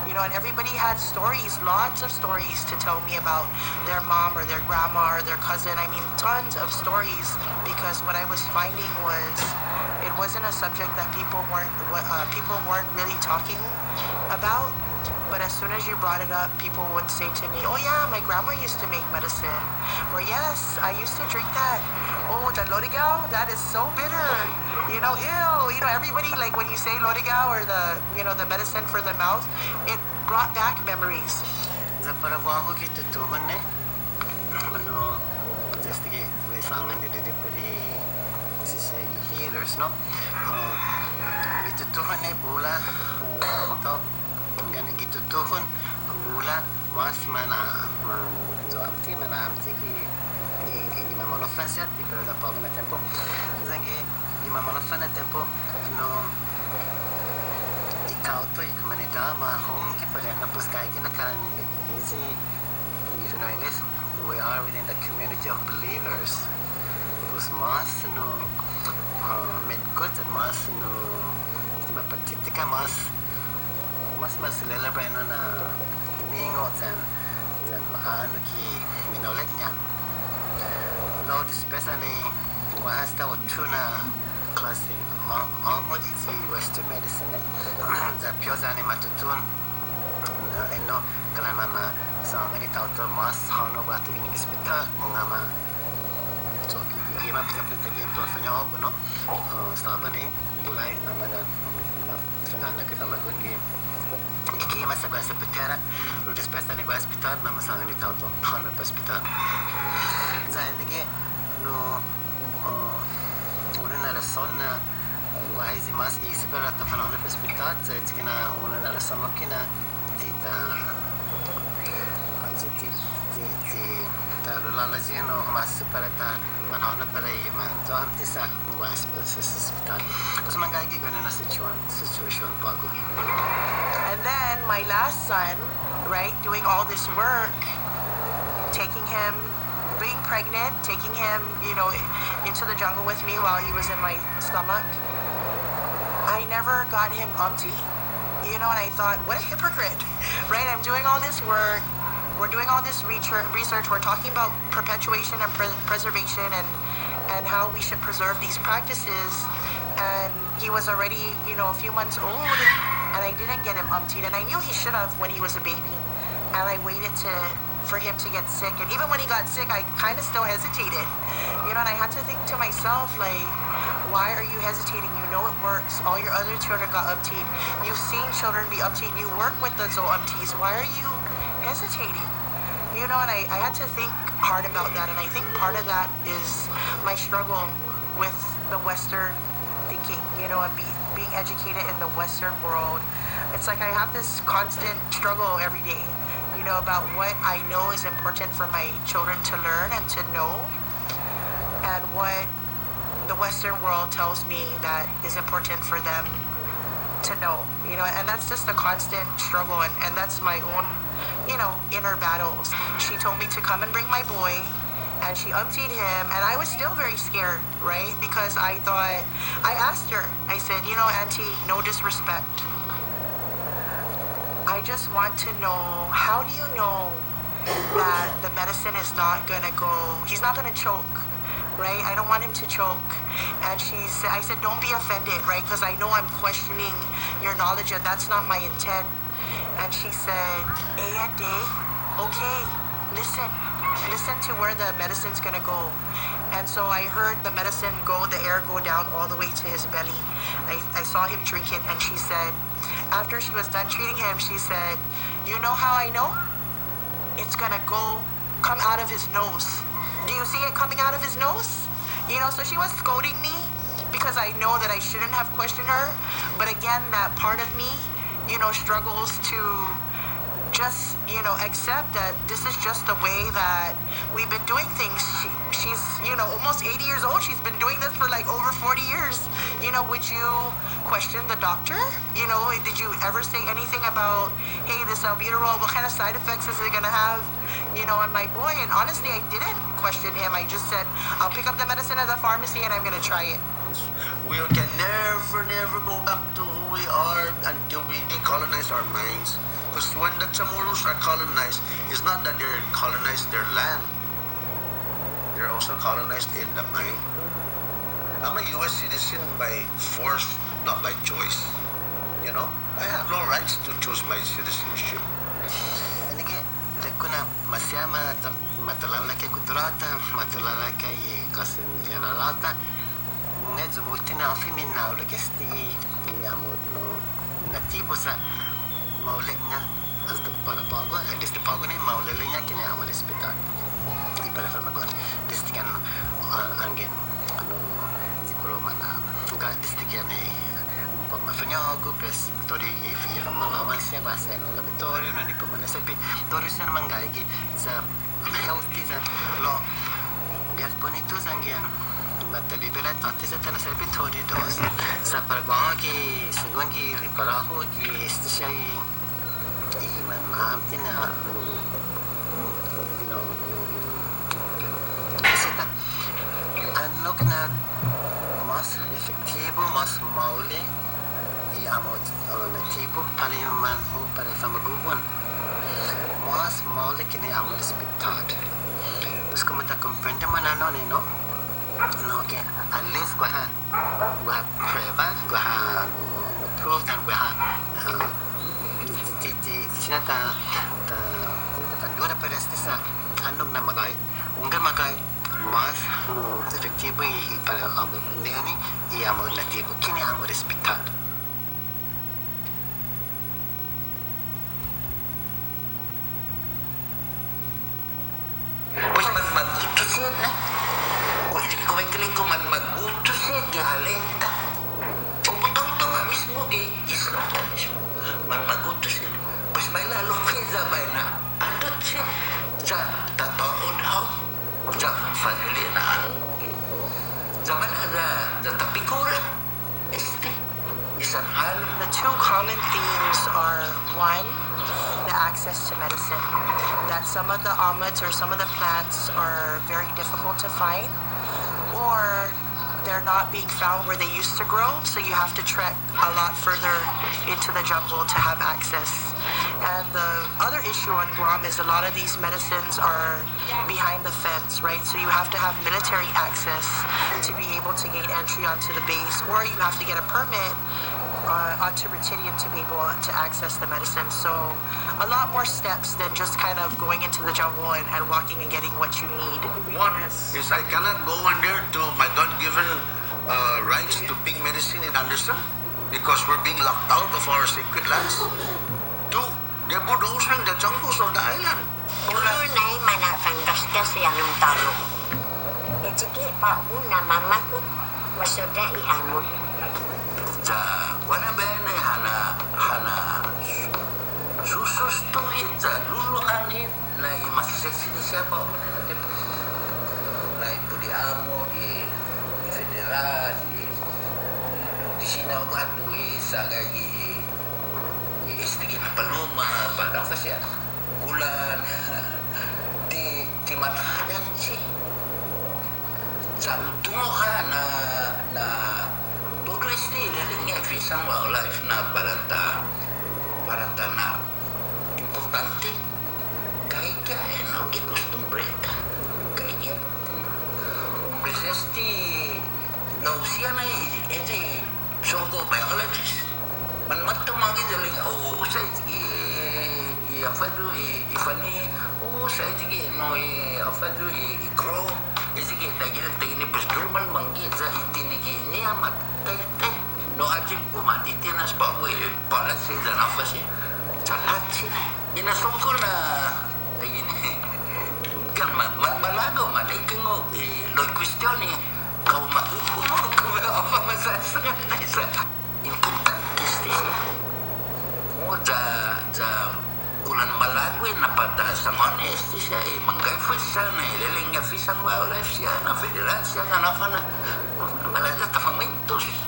And everybody had stories, lots of stories to tell me about their mom or their grandma or their cousin. I mean, tons of stories, because what I was finding was it wasn't a subject that people weren't really talking about. But as soon as you brought it up, people would say to me, "Oh yeah, my grandma used to make medicine," or "Yes, I used to drink that. Oh, the lorigao, that is so bitter. Ew." Everybody, like when you say lorigao or the medicine for the mouth, it brought back memories. Za paraguaho ki tutuhon ne, just to get we sangan di puri si healers no, itutuhon ne bula to hanggang itutuhon bula mas mana amti ki mamolofan siya di pero da pag na tempo zangi di mamolofan na tempo ikaw to komunidad ma home ki pa rin tapos kaya kinakalan easy English we are within the community of believers tapos mas medkot at mas mapatitika mas celebrate na ningo zan ki minolet niya Lord especially hasta tuna class in almost Western medicine za piozani matutun kala mama sa ngani tauto mas hano batu ini hospital mengama so gima pita game to fanyo no staba ni bulai namanya fengana kita magun game gima sa hospital ro despesa ni hospital mama sa ngani tauto hano hospital za nige no una razón guaizi mas isi per la fanale per hospital za itkina una razón makina tita ta lala zino mas para ta manhona para i man so am tisa guas per hospital so mangagi gonna na situation bago. And then my last son, right, doing all this work, taking him, being pregnant, taking him, into the jungle with me while he was in my stomach. I never got him umpty, and I thought, what a hypocrite, right? I'm doing all this work, we're doing all this research, we're talking about perpetuation and preservation and how we should preserve these practices, and he was already, a few months old, and I didn't get him umptied, and I knew he should have when he was a baby, and I waited for him to get sick, and even when he got sick, I kind of still hesitated, and I had to think to myself, like, why are you hesitating? You know it works. All your other children got umptied. You've seen children be umptied. You work with the umpties. Why are you hesitating? And I had to think hard about that, and I think part of that is my struggle with the Western thinking, and being educated in the Western world. It's like I have this constant struggle every day, about what I know is important for my children to learn and to know, and what the Western world tells me that is important for them to know, and that's just a constant struggle, and that's my own, inner battles. She told me to come and bring my boy, and she umptied him, and I was still very scared, right? Because I asked her, I said, Auntie, no disrespect, I just want to know, how do you know that the medicine is not gonna he's not gonna choke, right? I don't want him to choke. And I said, don't be offended, right? Because I know I'm questioning your knowledge, and that's not my intent. And she said, Ade, okay, listen to where the medicine's gonna go. And so I heard the medicine the air go down all the way to his belly. I saw him drink it, and she said, after she was done treating him, she said, you know how I know? It's gonna come out of his nose. Do you see it coming out of his nose? So she was scolding me because I know that I shouldn't have questioned her. But again, that part of me, struggles to just, accept that this is just the way that we've been doing things. She's, almost 80 years old. She's been doing this for like over 40 years. Would you question the doctor? Did you ever say anything about, hey, this albuterol, what kind of side effects is it going to have, on my boy? And honestly, I didn't question him. I just said, I'll pick up the medicine at the pharmacy and I'm going to try it. We can never go back to who we are until we decolonize our minds. Because when the Chamorros are colonized, it's not that they're colonized their land. They're also colonized in the mind. I'm a U.S. citizen by force, not by choice. I have no rights to choose my citizenship. Kuna masyama matalala kay kuturata, matalala kay kasin generalata. Ngayon zumutina ofi minna ulit kesti iyamot no natibo sa maulik niya as the parapago, the pago ni maulili niya kini ang hospital. Ipara sa magon distikan angin ano siguro mana uga distikan ni pag mafanyago pres tori if malaman siya basta no laboratorio no ni pumanesapi tori siya naman gaigi sa healthy sa lo gas bonito sangian matalibera tanti sa tanah sapi tori dos sa pargwa ki sigon ki riparaho ki istishai man maamtina sita anok na mas efektibo mas mauli amot natibo para yung manho para sa maguguan mas mauli kini amot respectad pues como ta comprende man ano ni no que at least gua prueba gua prove dan gua sina ta dura para sa anong na magay unggan magay mas efektibo para amot niya ni amot natibo kini amot respectad. Mas may lalo kinsa bay na andot siya sa tataon how family na ano. Zaman the tapikura. The two common themes are, one, the access to medicine. That some of the omelets or some of the plants are very difficult to find, or they're not being found where they used to grow, so you have to trek a lot further into the jungle to have access. And the other issue on Guam is a lot of these medicines are behind the fence, right? So you have to have military access to be able to gain entry onto the base, or you have to get a permit onto Fertility to be able to access the medicine. So a lot more steps than just kind of going into the jungle and walking and getting what you need. One is I cannot go in there to my God-given rights to pick medicine in Anderson because we're being locked out of our sacred lands. Two, they're bulldozing the jungles of the island. Dulu na manafangkas kasi anong talo. Sige, pa na mama ko, masuda iamon. Sa wala ba na hana susustuhin sa luluhanin na imasesi na siya pa na ipudiamo federal di sinaw ato sa gagi istigin na paluma para kasi kulan di manahadan siya sa utungo ka na todo este reling fisang wildlife na parata na importante kaya no que costumbre kaya hombres no siya na edi songo biologist man matumagi daling sa afadu ifani sa edi no afadu grow edi tagin pesdurman mangi sa itinigi niya mat no ajib kumatitin as pa para si nafas salat sila inasungkol na tingin kan malago man ikingo loy question kau makukumo kung apa masasagot na isa importante siya mo sa ulan malago na pata sa honesty siya manggay fisa na ililing nga fisang wildlife siya na federal siya na nafa na malaga tafamentos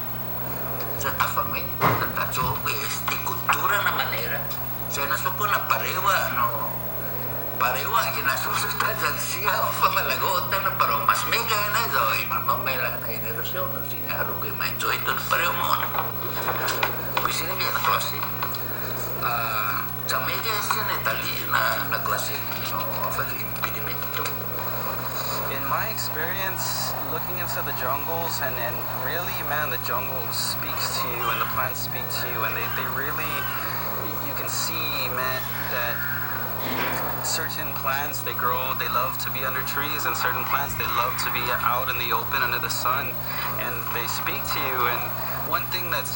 sa tafamento sa tachobe di kultura na manera sa nasuko na parewa kinasusustansya siya o pamalagotan na parang mas mega na ito mamamela na inerosyon sinaro kayo ma-enjoy ito pareho mo na kasi niya na klase sa mega siya na itali na klase impedimento. In my experience, looking into the jungles and really, man, the jungle speaks to you and the plants speak to you, and they really, you can see, man, that certain plants, they grow, they love to be under trees, and certain plants, they love to be out in the open under the sun, and they speak to you. And one thing that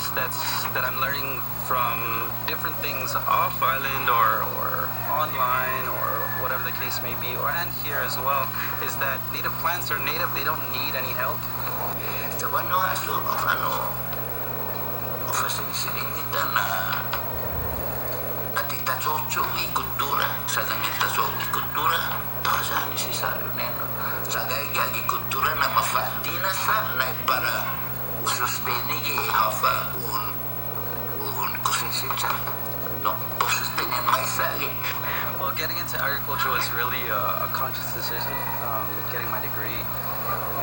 I'm learning from different things off island or online or whatever the case may be, and here as well, is that native plants are native, they don't need any help. Sa wano aso of sinita na natitatsotso ikultura sa nangitaso ikultura to sa necesaryo neno sa gaya ikultura na mafati na sa na para ususteni hafa un kusinsinsa no sustain my side. Well, getting into agriculture was really a conscious decision, getting my degree,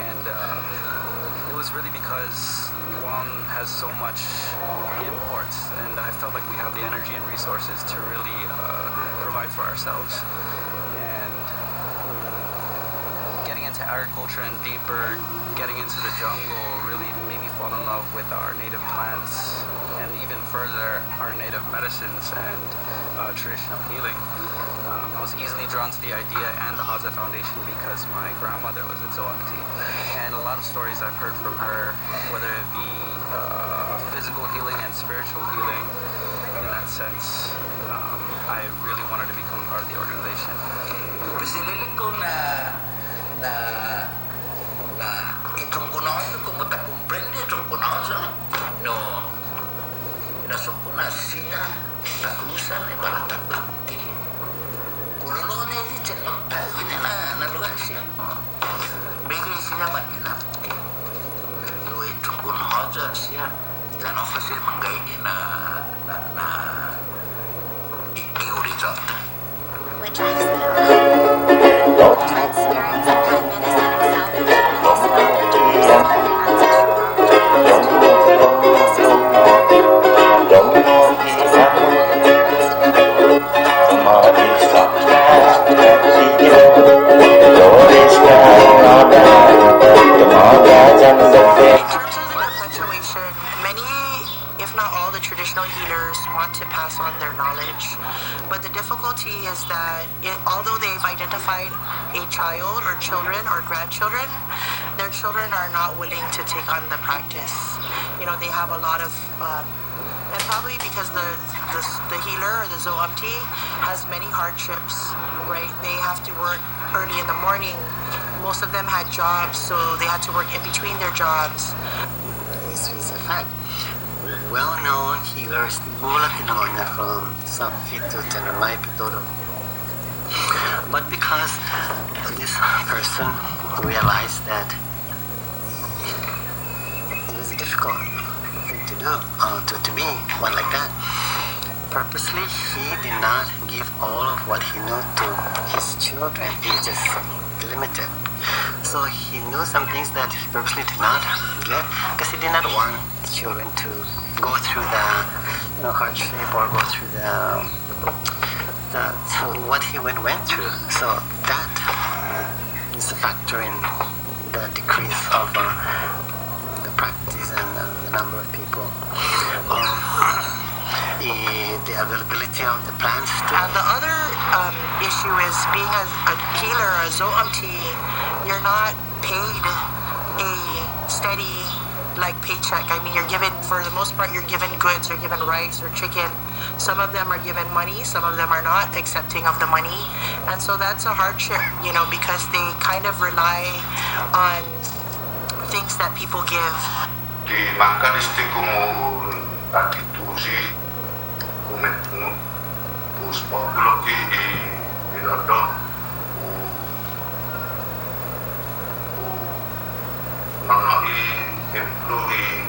and it was really because Guam has so much imports, and I felt like we have the energy and resources to really provide for ourselves. And getting into agriculture and deeper, getting into the jungle really made me fall in love with our native plants, and even further, our native medicines and traditional healing. I was easily drawn to the idea and the Haza Foundation because my grandmother was a Zoanti, and a lot of stories I've heard from her, whether it be physical healing and spiritual healing, in that sense, I really wanted to become part of the organization. Pisilili ko na itong kunaon kung matakumprende itong kunaon no nasok ko na sina takusan para takutin kulo na ito na lugar siya siya manila. No ito kung hoja siya. Tanong kasi manggaini na i-horizon. Which makes me laugh. Tried spirits and plant medicine herself and release it out into her sea ancestral In terms of the perpetuation, many, if not all, the traditional healers want to pass on their knowledge. But the difficulty is that although they've identified a child or children or grandchildren, their children are not willing to take on the practice. You know, they have a lot of, and probably because the healer or the zoamti has many hardships, right? They have to work early in the morning. Most of them had jobs, so they had to work in between their jobs. This is a fact. Well-known healers, mula kinauna from Sapfito to Namay Pitoro. But because this person realized that it was a difficult thing to do, to be one like that, purposely he did not give all of what he knew to his children. He just limited. So he knew some things that he purposely did not get because he did not want children to go through the hardship or go through what he went through. So that is a factor in the decrease of the practice and the number of people. The availability of the plants. And the other issue is being a healer, a zoamti, you're not paid a steady paycheck. I mean, you're given, for the most part, you're given goods, you're given rice or chicken. Some of them are given money, some of them are not accepting of the money. And so that's a hardship, because they kind of rely on things that people give. Di makanistik mo atitusi kumetnu pus pagloki ilodo nangai templo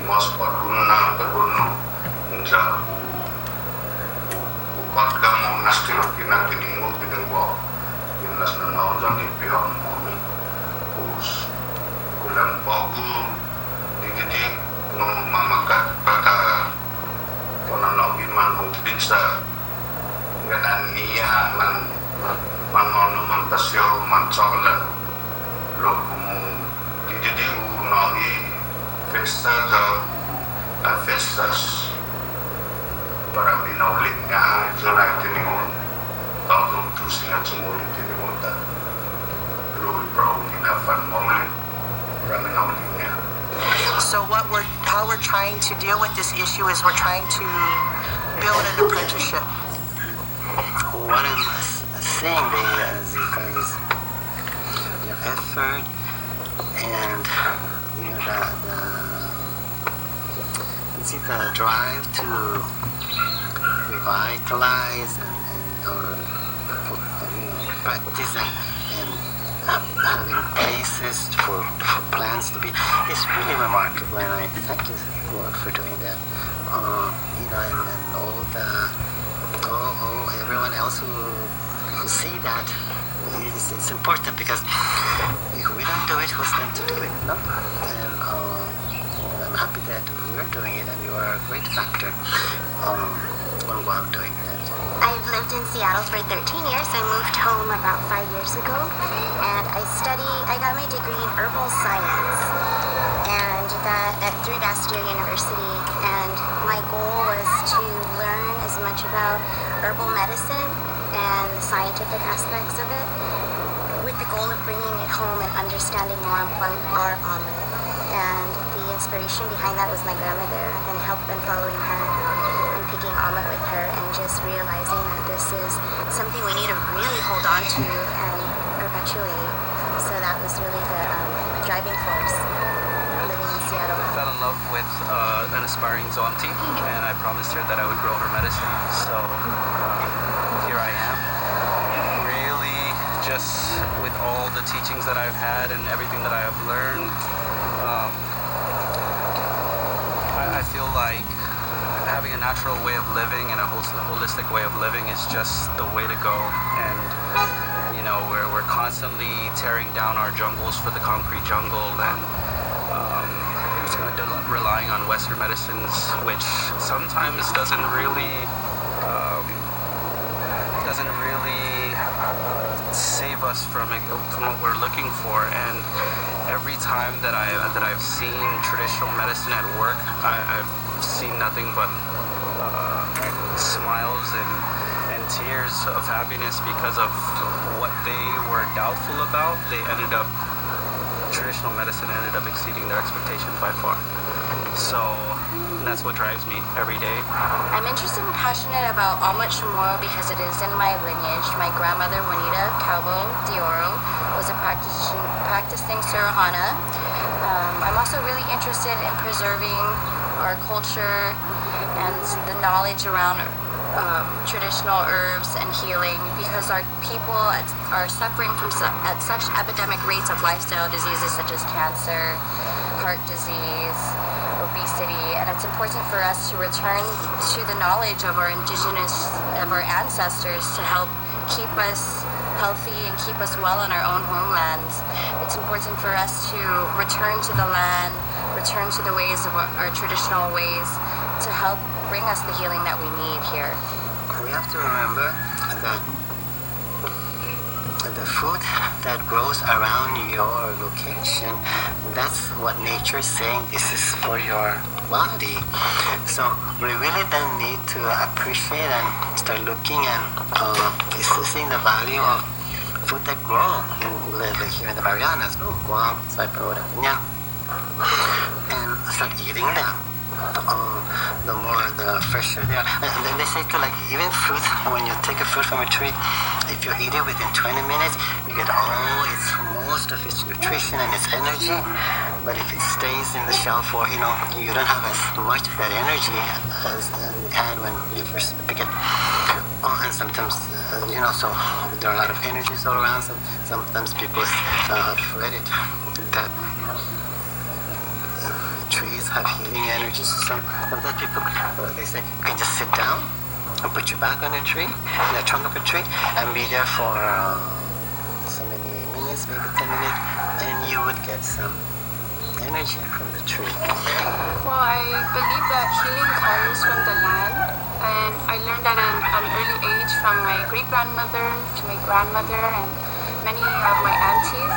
mas paguna terbunuh unsa ukatga mo nastiloki nanti dingu dengan wa dinas nanau jani pihak mo pus kulang pagu jadi no mamakat pada kononogi man bisa ganan niya man manono man pasyo man sola lo jadi unogi festa da festas para binaulinnya zona tiningon tahun terus nga sumuli tiningon ta lo bro ni kafan maulin para binaulinnya. So how we're trying to deal with this issue is we're trying to build an apprenticeship. What I'm saying there is because your effort and the drive to revitalize or practice and having places for plants to be is really remarkable, and I thank you for doing that. And all everyone else who see that it's important, because if we don't do it, who's going to do it? No? And I'm happy that we're doing it, and you are a great factor on Guam doing that. I've lived in Seattle for 13 years. I moved home about 5 years ago, and I got my degree in herbal science, and that through Bastyr University. And my goal was to learn as much about herbal medicine and the scientific aspects of it, with the goal of bringing it home and understanding more about our almond. And the inspiration behind that was my grandmother, and following her and picking almond with her, and just realizing that this is something we need to really hold on to and perpetuate. So that was really the driving force living in Seattle. I fell in love with an aspiring zoamti, and I promised her that I would grow her medicine. So here I am, really just with all the teachings that I've had and everything that I have learned, I feel like having a natural way of living and a holistic way of living is just the way to go. And you know, we're constantly tearing down our jungles for the concrete jungle and relying on Western medicines, which sometimes doesn't really save us from what we're looking for. And every time that I've seen traditional medicine at work, I've seen nothing but smiles and tears of happiness because of what they were doubtful about. Traditional medicine ended up exceeding their expectations by far. So that's what drives me every day. I'm interested and passionate about Omelet Chamorro because it is in my lineage. My grandmother, Juanita Calvo de Oro, was a practicing Serrahana. I'm also really interested in preserving our culture and the knowledge around traditional herbs and healing because our people are suffering from at such epidemic rates of lifestyle diseases such as cancer, heart disease, obesity, and it's important for us to return to the knowledge of our ancestors to help keep us healthy and keep us well in our own homelands. It's important for us to return to the land, return to the ways of our traditional ways to help bring us the healing that we need here. We have to remember that the food that grows around your location, that's what nature is saying, this is for your body. So we really then need to appreciate and start looking and seeing the value of food that grow like here in the Marianas, Guam, Cyprus, and start eating them. The fresher they are. And then they say to even fruit, when you take a fruit from a tree, if you eat it within 20 minutes, you get most of its nutrition and its energy. But if it stays in the shell for, you don't have as much of that energy as you had when you first pick it. And sometimes, so there are a lot of energies all around. Sometimes people read it that trees have healing energies. Sometimes people, they say, you can just sit down and put your back on a tree, in the trunk of a tree, and be there for so many minutes, maybe 10 minutes, and you would get some energy from the tree. Well, I believe that healing comes from the land, and I learned that at an early age from my great-grandmother to my grandmother and many of my aunties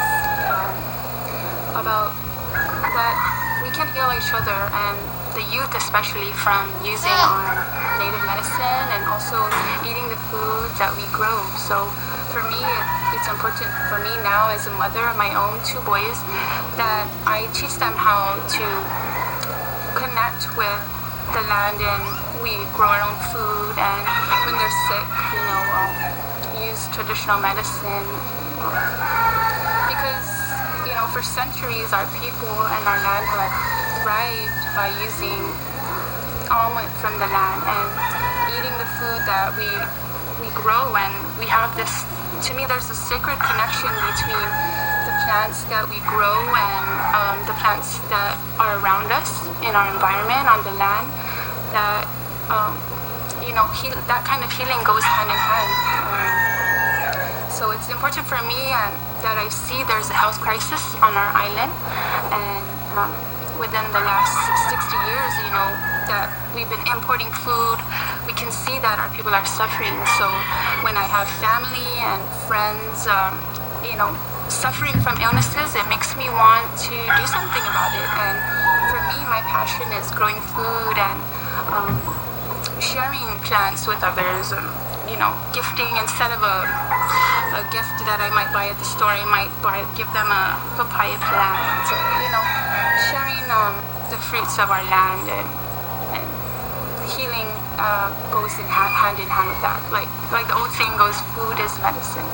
about that we can heal each other, and the youth especially, from using our native medicine and also eating the food that we grow. So for me, it's important for me now as a mother of my own 2 boys that I teach them how to connect with the land, and we grow our own food, and when they're sick, use traditional medicine because for centuries our people and our land have thrived by using almond from the land and eating the food that we grow. And we have this, to me there's a sacred connection between the plants that we grow and the plants that are around us in our environment on the land, that that kind of healing goes hand in hand. So it's important for me that I see there's a health crisis on our island, and within the last 60 years, that we've been importing food, we can see that our people are suffering. So when I have family and friends, suffering from illnesses, it makes me want to do something about it. And for me, my passion is growing food and sharing plants with others, and gifting instead of a gift that I might buy at the store. I might give them a papaya plant, sharing the fruits of our land, and healing goes hand in hand with that. Like the old saying goes, food is medicine.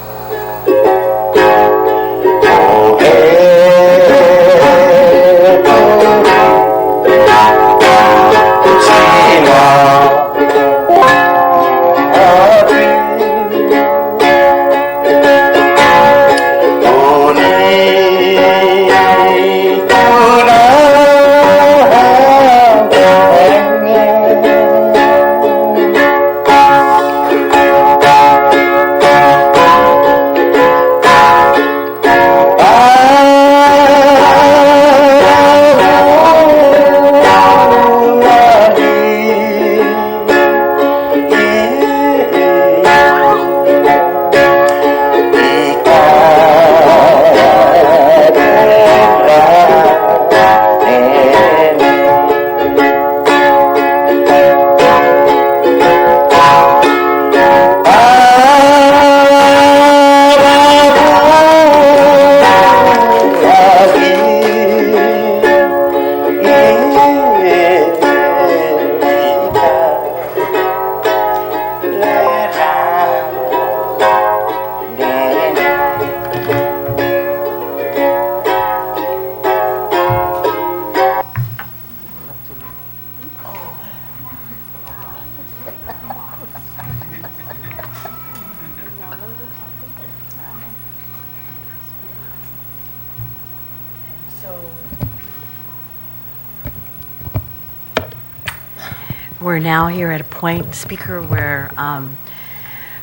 we're now here at a point, Speaker, where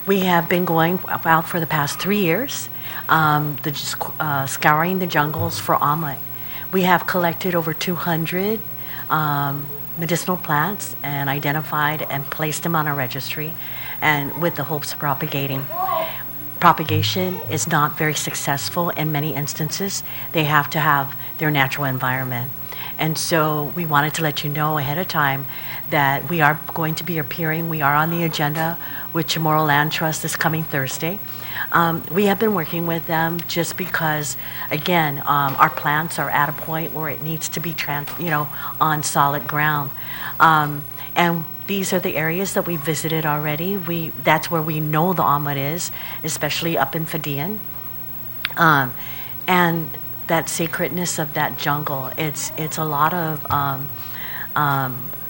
we have been going out for the past 3 years, scouring the jungles for omelet. We have collected over 200 medicinal plants and identified and placed them on our registry, and with the hopes of propagating. Propagation is not very successful in many instances. They have to have their natural environment. And so we wanted to let you know ahead of time that we are going to be appearing. We are on the agenda with Chamorro Land Trust this coming Thursday. We have been working with them just because, again, our plants are at a point where it needs to be on solid ground. And these are the areas that we visited already. That's where we know the omelet is, especially up in Fadian. And that sacredness of that jungle. It's a lot of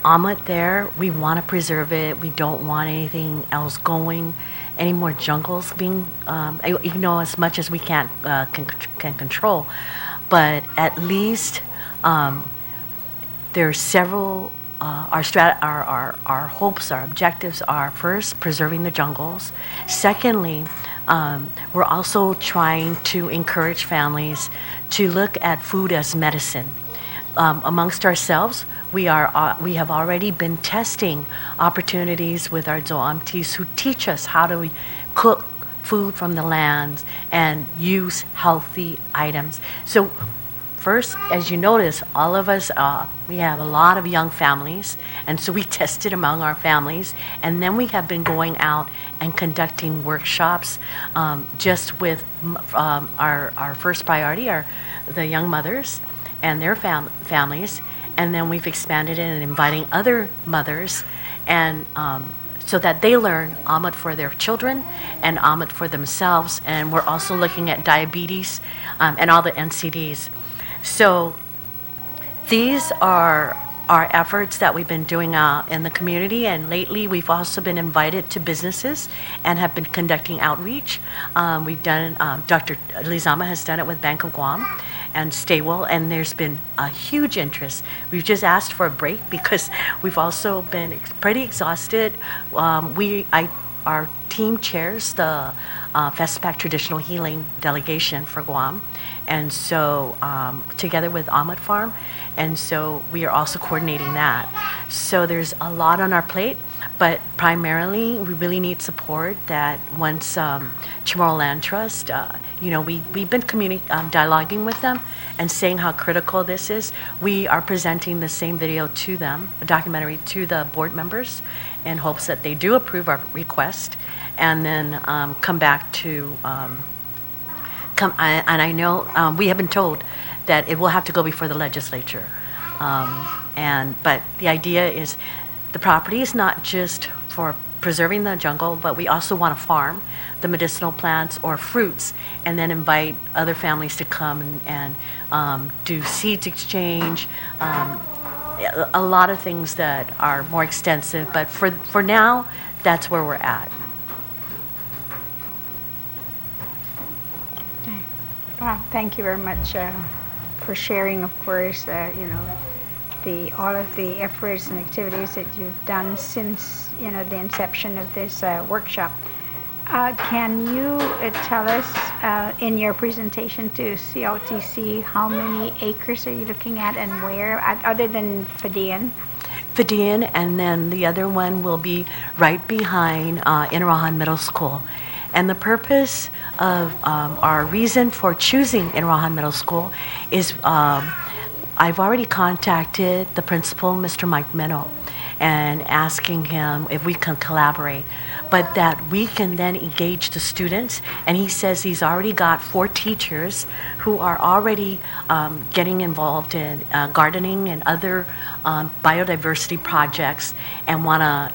omelet there. We want to preserve it. We don't want anything else going, any more jungles being, as much as we can control. But at least there's several. Our hopes, our objectives are first preserving the jungles. Secondly, we're also trying to encourage families to look at food as medicine. Amongst ourselves, we have already been testing opportunities with our zoamtis who teach us how to cook food from the lands and use healthy items. So first, as you notice, all of us, we have a lot of young families, and so we tested among our families, and then we have been going out and conducting workshops just with our first priority are the young mothers and their families, and then we've expanded it and inviting other mothers, and so that they learn omelet for their children and omelet for themselves, and we're also looking at diabetes and all the NCDs. So these are our efforts that we've been doing in the community, and lately we've also been invited to businesses and have been conducting outreach. We've done, Dr. Lee Zama has done it with Bank of Guam and Staywell, and there's been a huge interest. We've just asked for a break because we've also been pretty exhausted. Our team chairs the FESPAC Traditional Healing Delegation for Guam, and so together with Ahmed Farm, and so we are also coordinating that. So there's a lot on our plate, but primarily we really need support that once Chamorro Land Trust, we've been dialoguing with them and saying how critical this is. We are presenting the same video to them, a documentary to the board members, in hopes that they do approve our request, and then come back to and I know we have been told that it will have to go before the legislature, but the idea is the property is not just for preserving the jungle, but we also want to farm the medicinal plants or fruits, and then invite other families to come and do seeds exchange, a lot of things that are more extensive, but for now, that's where we're at. Wow, thank you very much for sharing, of course, all of the efforts and activities that you've done since, the inception of this workshop. Can you tell us in your presentation to CLTC how many acres are you looking at and where, other than Fadian? Fadian, and then the other one will be right behind Inarahan Middle School. And the purpose of our reason for choosing Inarahan Middle School is I've already contacted the principal, Mr. Mike Meno, and asking him if we can collaborate, but that we can then engage the students. And he says he's already got 4 teachers who are already getting involved in gardening and other biodiversity projects and want to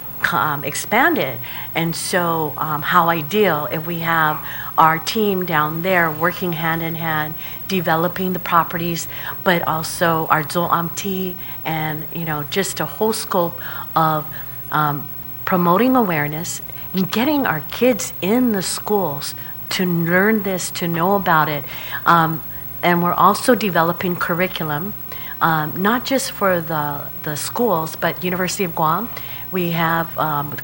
expand it. And so how ideal if we have our team down there working hand in hand, developing the properties, but also our zoamti and just a whole scope of promoting awareness and getting our kids in the schools to learn this, to know about it. And we're also developing curriculum, not just for the schools, but University of Guam. We have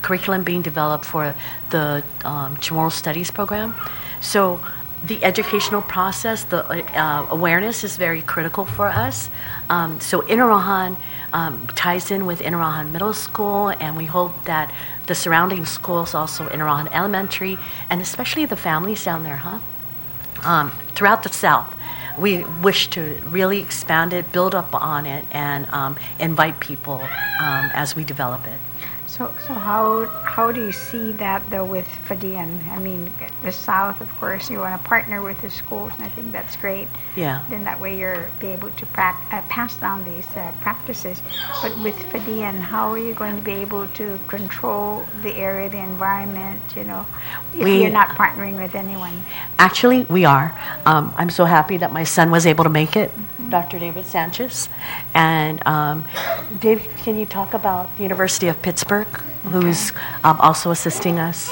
curriculum being developed for the Chamorro Studies program. So the educational process, the awareness is very critical for us. So Inarohan ties in with Inarohan Middle School, and we hope that the surrounding schools, also Inarohan Elementary, and especially the families down there, throughout the South. We wish to really expand it, build up on it, and invite people as we develop it. So how do you see that though with FADIAN? I mean, the South, of course, you want to partner with the schools, and I think that's great. Yeah. Then that way you're be able to pass down these practices. But with FADIAN, how are you going to be able to control the area, the environment? If you're not partnering with anyone. Actually, we are. I'm so happy that my son was able to make it. Dr. David Sanchez. And Dave, can you talk about the University of Pittsburgh, who's also assisting us?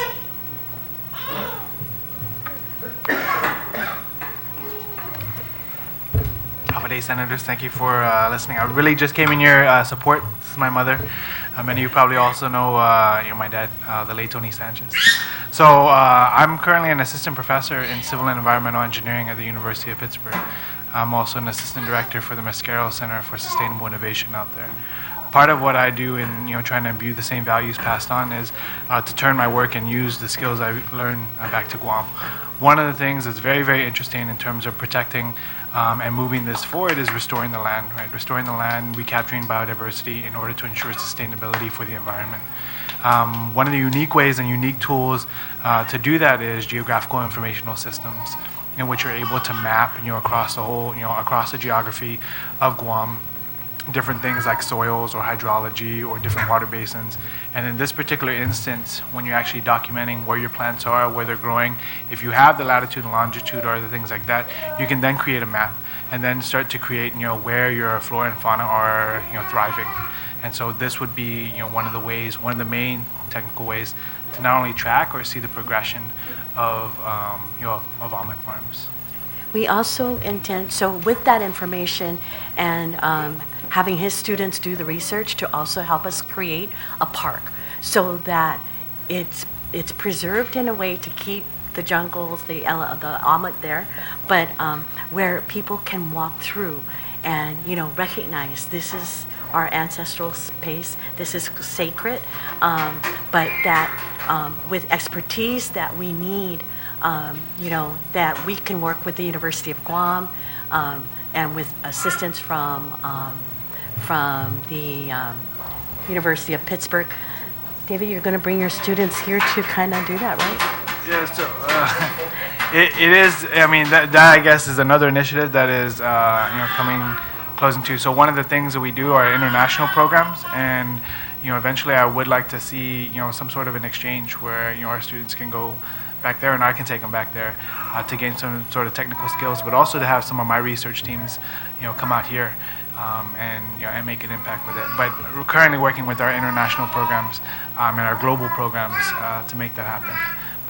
Holiday Senators, thank you for listening. I really just came in your support. This is my mother. Many of you probably also know my dad, the late Tony Sanchez. So I'm currently an assistant professor in civil and environmental engineering at the University of Pittsburgh. I'm also an assistant director for the Mascaro Center for Sustainable Innovation out there. Part of what I do in trying to imbue the same values passed on is to turn my work and use the skills I learned back to Guam. One of the things that's very, very interesting in terms of protecting and moving this forward is restoring the land, right? Restoring the land, recapturing biodiversity in order to ensure sustainability for the environment. One of the unique ways and unique tools to do that is geographical informational systems, in which you're able to map, across the whole, across the geography of Guam, different things like soils or hydrology or different water basins. And in this particular instance, when you're actually documenting where your plants are, where they're growing, if you have the latitude and longitude or other things like that, you can then create a map and then start to create, where your flora and fauna are, thriving. And so this would be, one of the main technical ways to not only track or see the progression of almond farms. We also intend, so with that information and having his students do the research to also help us create a park so that it's preserved in a way to keep the jungles, the almond there, but where people can walk through and recognize this is our ancestral space, this is sacred, but that with expertise that we need, that we can work with the University of Guam and with assistance from the University of Pittsburgh. David, you're going to bring your students here to kind of do that, right? Yeah, so it is, I mean, that I guess is another initiative that is, closing to. So one of the things that we do are international programs, and, eventually I would like to see, some sort of an exchange where, our students can go back there and I can take them back there to gain some sort of technical skills, but also to have some of my research teams, come out here and make an impact with it. But we're currently working with our international programs and our global programs to make that happen.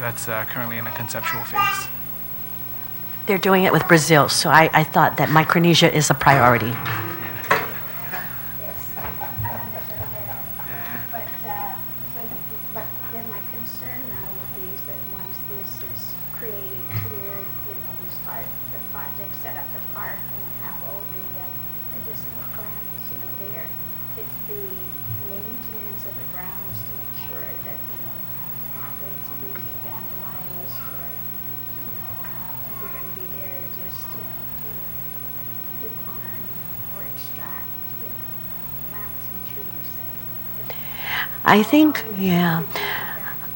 That's currently in a conceptual phase. They're doing it with Brazil, so I thought that Micronesia is a priority. But then my concern now would be is that once this is created clear, you start the project, set up the park, and have all the medicinal plants, there. It's the maintenance of the grounds to make sure that, it's not going to be vandalized or, people are going to be there just to do harm or extract, plants and trees.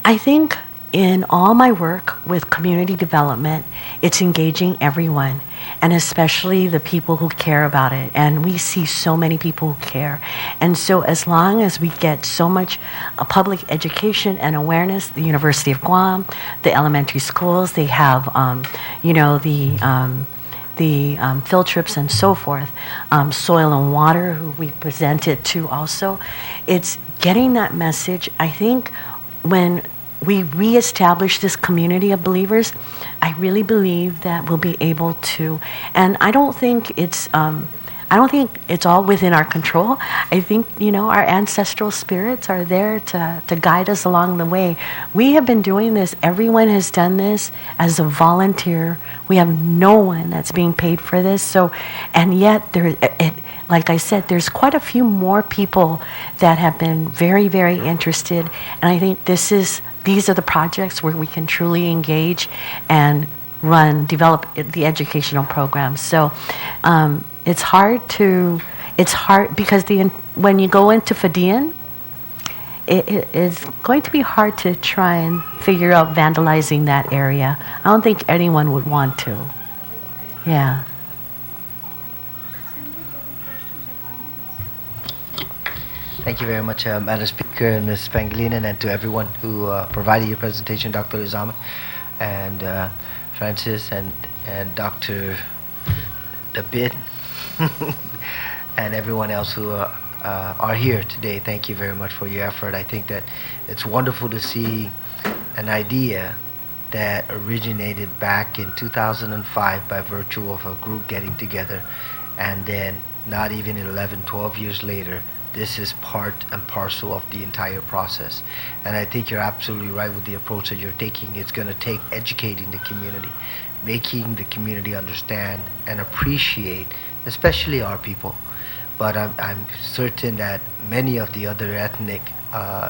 I think in all my work with community development, it's engaging everyone, and especially the people who care about it. And we see so many people who care. And so as long as we get so much public education and awareness, the University of Guam, the elementary schools, they have, the field trips and so forth, soil and water, who we presented to also. It's getting that message. I think when we reestablish this community of believers, I really believe that we'll be able to, and I don't think it's I don't think it's all within our control. I think, our ancestral spirits are there to guide us along the way. We have been doing this. Everyone has done this as a volunteer. We have no one that's being paid for this. So, and yet, like I said, there's quite a few more people that have been very, very interested. And I think these are the projects where we can truly engage and develop the educational programs. So it's hard because when you go into Fadian, it's going to be hard to try and figure out vandalizing that area. I don't think anyone would want to. Yeah. Thank you very much, Madam Speaker and Ms. Pangilinan, and to everyone who provided your presentation, Dr. Zama and Francis and Dr. David and everyone else who are here today. Thank you very much for your effort. I think that it's wonderful to see an idea that originated back in 2005 by virtue of a group getting together, and then not even 11, 12 years later, this is part and parcel of the entire process. And I think you're absolutely right with the approach that you're taking. It's going to take educating the community, making the community understand and appreciate, especially our people. But I'm certain that many of the other ethnic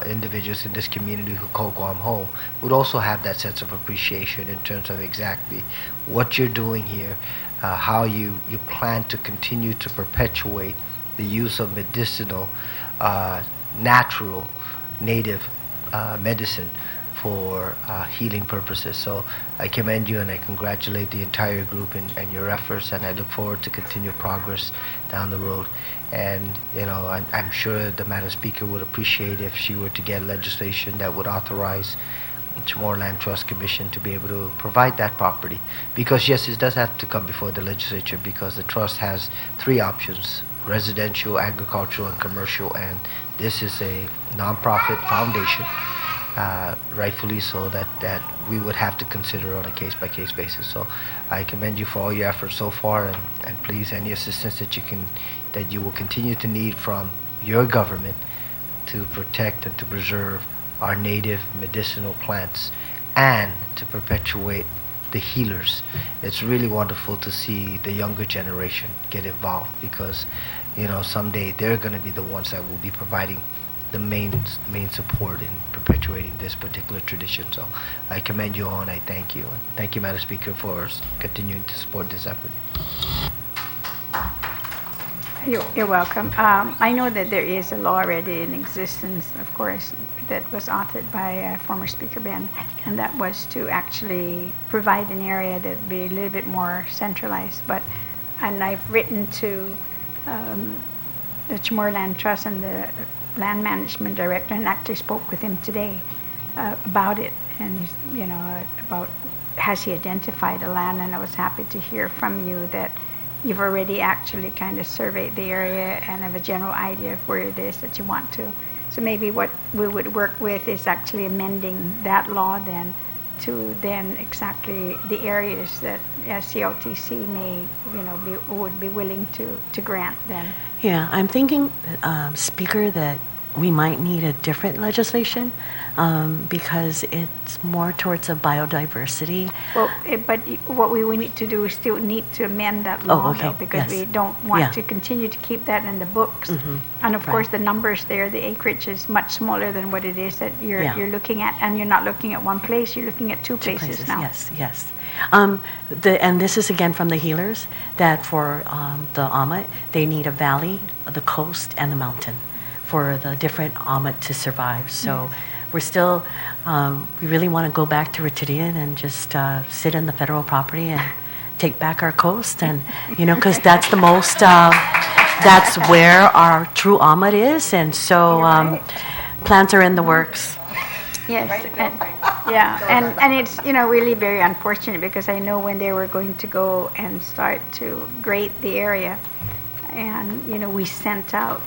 individuals in this community who call Guam home would also have that sense of appreciation in terms of exactly what you're doing here, how you plan to continue to perpetuate the use of medicinal, natural, native medicine for healing purposes. So I commend you and I congratulate the entire group and your efforts, and I look forward to continued progress down the road. And I'm sure the Madam Speaker would appreciate if she were to get legislation that would authorize Chamorro Land Trust Commission to be able to provide that property. Because yes, it does have to come before the legislature, because the trust has three options: residential, agricultural, and commercial. And this is a non-profit foundation, rightfully so, that we would have to consider on a case-by-case basis. So I commend you for all your efforts so far, and please, any assistance that you will continue to need from your government to protect and to preserve our native medicinal plants and to perpetuate the healers. It's really wonderful to see the younger generation get involved, because someday they're going to be the ones that will be providing the main support in perpetuating this particular tradition. So I commend you all and I thank you. And thank you, Madam Speaker, for continuing to support this effort. You're welcome. I know that there is a law already in existence, of course, that was authored by former Speaker Ben, and that was to actually provide an area that would be a little bit more centralized. And I've written to the Chamorro Land Trust and the Land Management Director, and actually spoke with him today about it, and about has he identified a land. And I was happy to hear from you that you've already actually kind of surveyed the area and have a general idea of where it is that you want to. So maybe what we would work with is actually amending that law then to then exactly the areas that CLTC may, would be willing to grant then. Yeah, I'm thinking, Speaker, that we might need a different legislation because it's more towards a biodiversity. Well, but what we need to do is still need to amend that law, though, because we don't want to continue to keep that in the books. Mm-hmm. And of course, the numbers there, the acreage is much smaller than what it is that you're looking at, and you're not looking at one place; you're looking at two places now. Yes. And this is again from the healers that for the Amat, they need a valley, the coast, and the mountain for the different Amat to survive. So we're still, we really want to go back to Ritidian and just sit in the federal property and take back our coast, and because that's the most, that's where our true Amat is, and so plans are in the works. Yes, and it's really very unfortunate, because I know when they were going to go and start to grade the area, and we sent a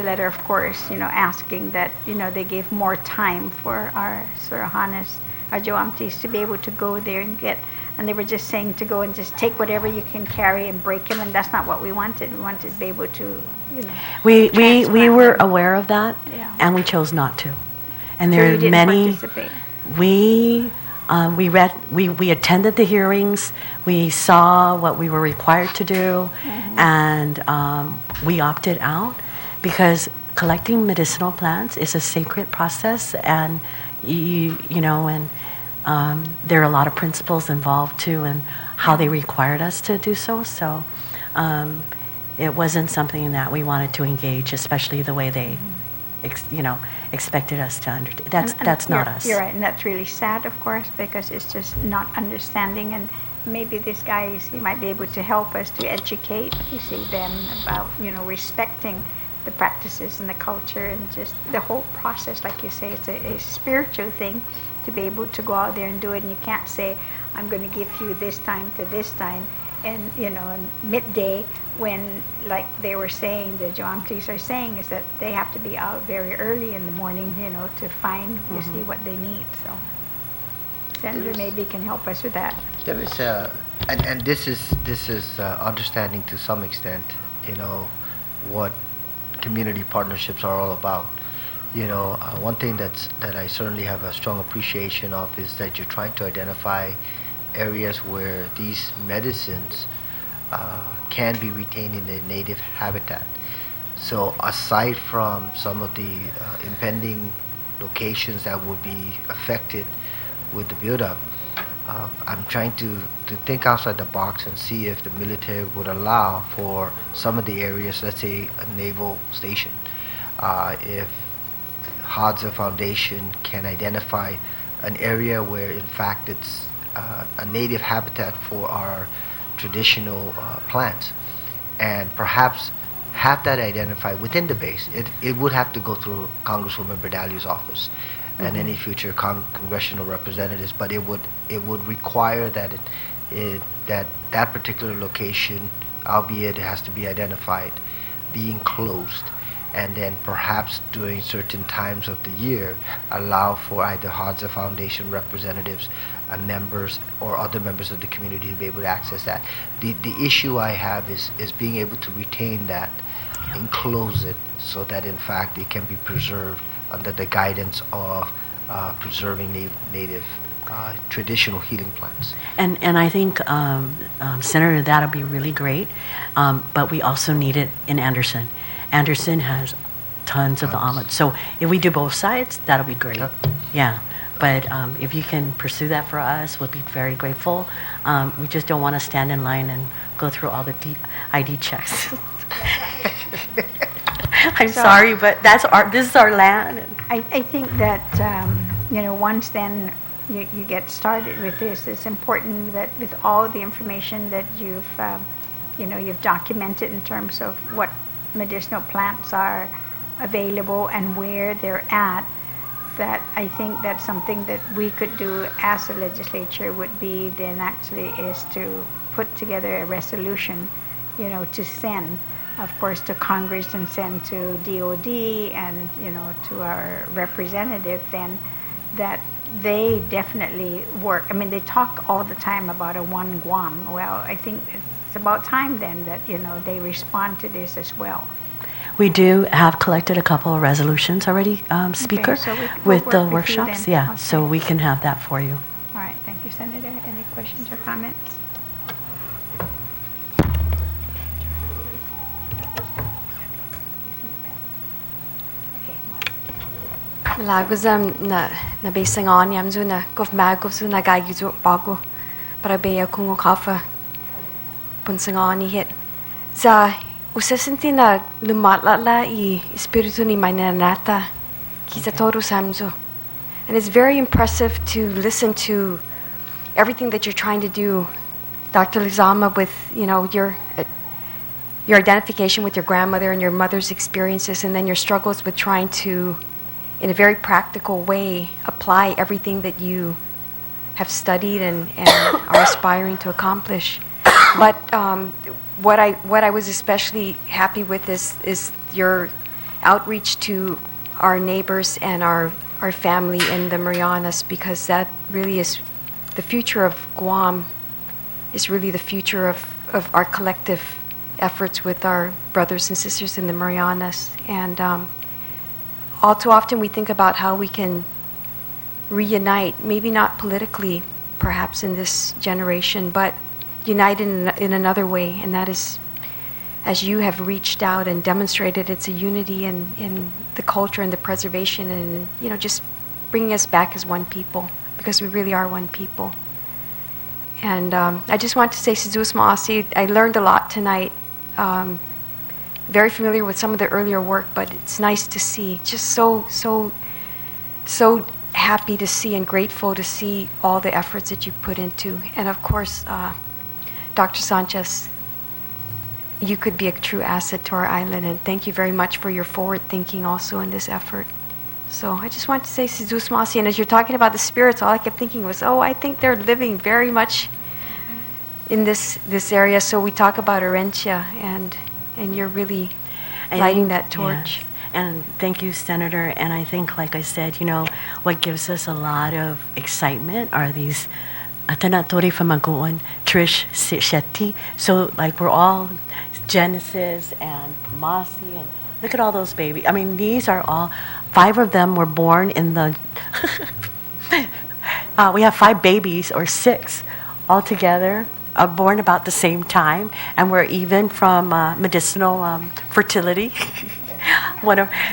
letter, of course, asking that they give more time for our Surahanas our Joamtis to be able to go there and get. And they were just saying to go and just take whatever you can carry and break them, and that's not what we wanted. We wanted to be able to, We were transplant them. aware of that, Yeah. and we chose not to. And So there you are didn't many. participate. We read. We attended the hearings. We saw what we were required to do, and we opted out because collecting medicinal plants is a sacred process, and there are a lot of principles involved too, and how they required us to do so. So it wasn't something that we wanted to engage, especially the way they, expected us to understand. That's not us. You're right, and that's really sad, of course, because it's just not understanding. And maybe this guy, he might be able to help us to educate, them about, respecting the practices and the culture and just the whole process. Like you say, it's a spiritual thing to be able to go out there and do it. And you can't say, I'm going to give you this time to this time, and midday, when, like they were saying, the Joamtis are saying, is that they have to be out very early in the morning, to find, see what they need. So Senator maybe can help us with that. There is and this is understanding to some extent, what community partnerships are all about. One thing that I certainly have a strong appreciation of is that you're trying to identify areas where these medicines can be retained in the native habitat. So aside from some of the impending locations that would be affected with the buildup, I'm trying to think outside the box and see if the military would allow for some of the areas, let's say a naval station, if Hadza Foundation can identify an area where in fact it's a native habitat for our traditional plants, and perhaps have that identified within the base. It would have to go through Congresswoman Berdali's office and any future congressional representatives, but it would require that that particular location, albeit it has to be identified, being closed, and then perhaps during certain times of the year allow for either Hadza Foundation representatives and members or other members of the community to be able to access that. The issue I have is being able to retain that, enclose it, so that in fact it can be preserved under the guidance of preserving native traditional healing plants. And I think, Senator, that'll be really great, but we also need it in Anderson. Anderson has tons of the almonds. So if we do both sides, that'll be great. Yeah. But if you can pursue that for us, we'll be very grateful. We just don't want to stand in line and go through all the ID checks. I'm sorry, but this is our land. I think that, once then you get started with this, it's important that with all the information that you've documented in terms of what medicinal plants are available and where they're at, that I think that's something that we could do as a legislature would be then actually is to put together a resolution, to send, of course, to Congress and send to DOD and, to our representative then, that they definitely work. I mean, they talk all the time about a one Guam. Well, I think it's about time then that, they respond to this as well. We do have collected a couple of resolutions already, Speaker, Okay, so we'll with work the with you workshops. then. Yeah, Okay. so we can have that for you. All right, thank you, Senator. Any questions or comments? Malaguzam na basing on yamzuna gov maguzuna gagizu bagu para beya kungo kafa punsangani hit za usasinti na lumatlala I espiritu ni mananata kita toru samzu, and it's very impressive to listen to everything that you're trying to do, Dr. Lee Zama, with your identification with your grandmother and your mother's experiences, and then your struggles with trying to, in a very practical way, apply everything that you have studied and are aspiring to accomplish. But what I was especially happy with is your outreach to our neighbors and our our family in the Marianas, because that really is the future of Guam, is really the future of our collective efforts with our brothers and sisters in the Marianas. And all too often we think about how we can reunite, maybe not politically, perhaps in this generation, but unite in another way, and that is, as you have reached out and demonstrated, it's a unity in the culture and the preservation, and just bringing us back as one people, because we really are one people. And I just want to say, Sidus Maasi, I learned a lot tonight. Very familiar with some of the earlier work, but it's nice to see. Just so happy to see and grateful to see all the efforts that you put into. And of course, Dr. Sanchez, you could be a true asset to our island, and thank you very much for your forward thinking also in this effort. So I just want to say Sidus Maasi, and as you're talking about the spirits, all I kept thinking was, I think they're living very much in this area. So we talk about Orentia, and you're really lighting that torch. Yes. And thank you, Senator. And I think, like I said, what gives us a lot of excitement are these Atanatori from Magoon, Trish Shetty. So, like, we're all Genesis and Masi, and look at all those babies. I mean, these are all, 5 of them were born in the, we have 5 babies, or 6 altogether, born about the same time, and we're even from medicinal fertility.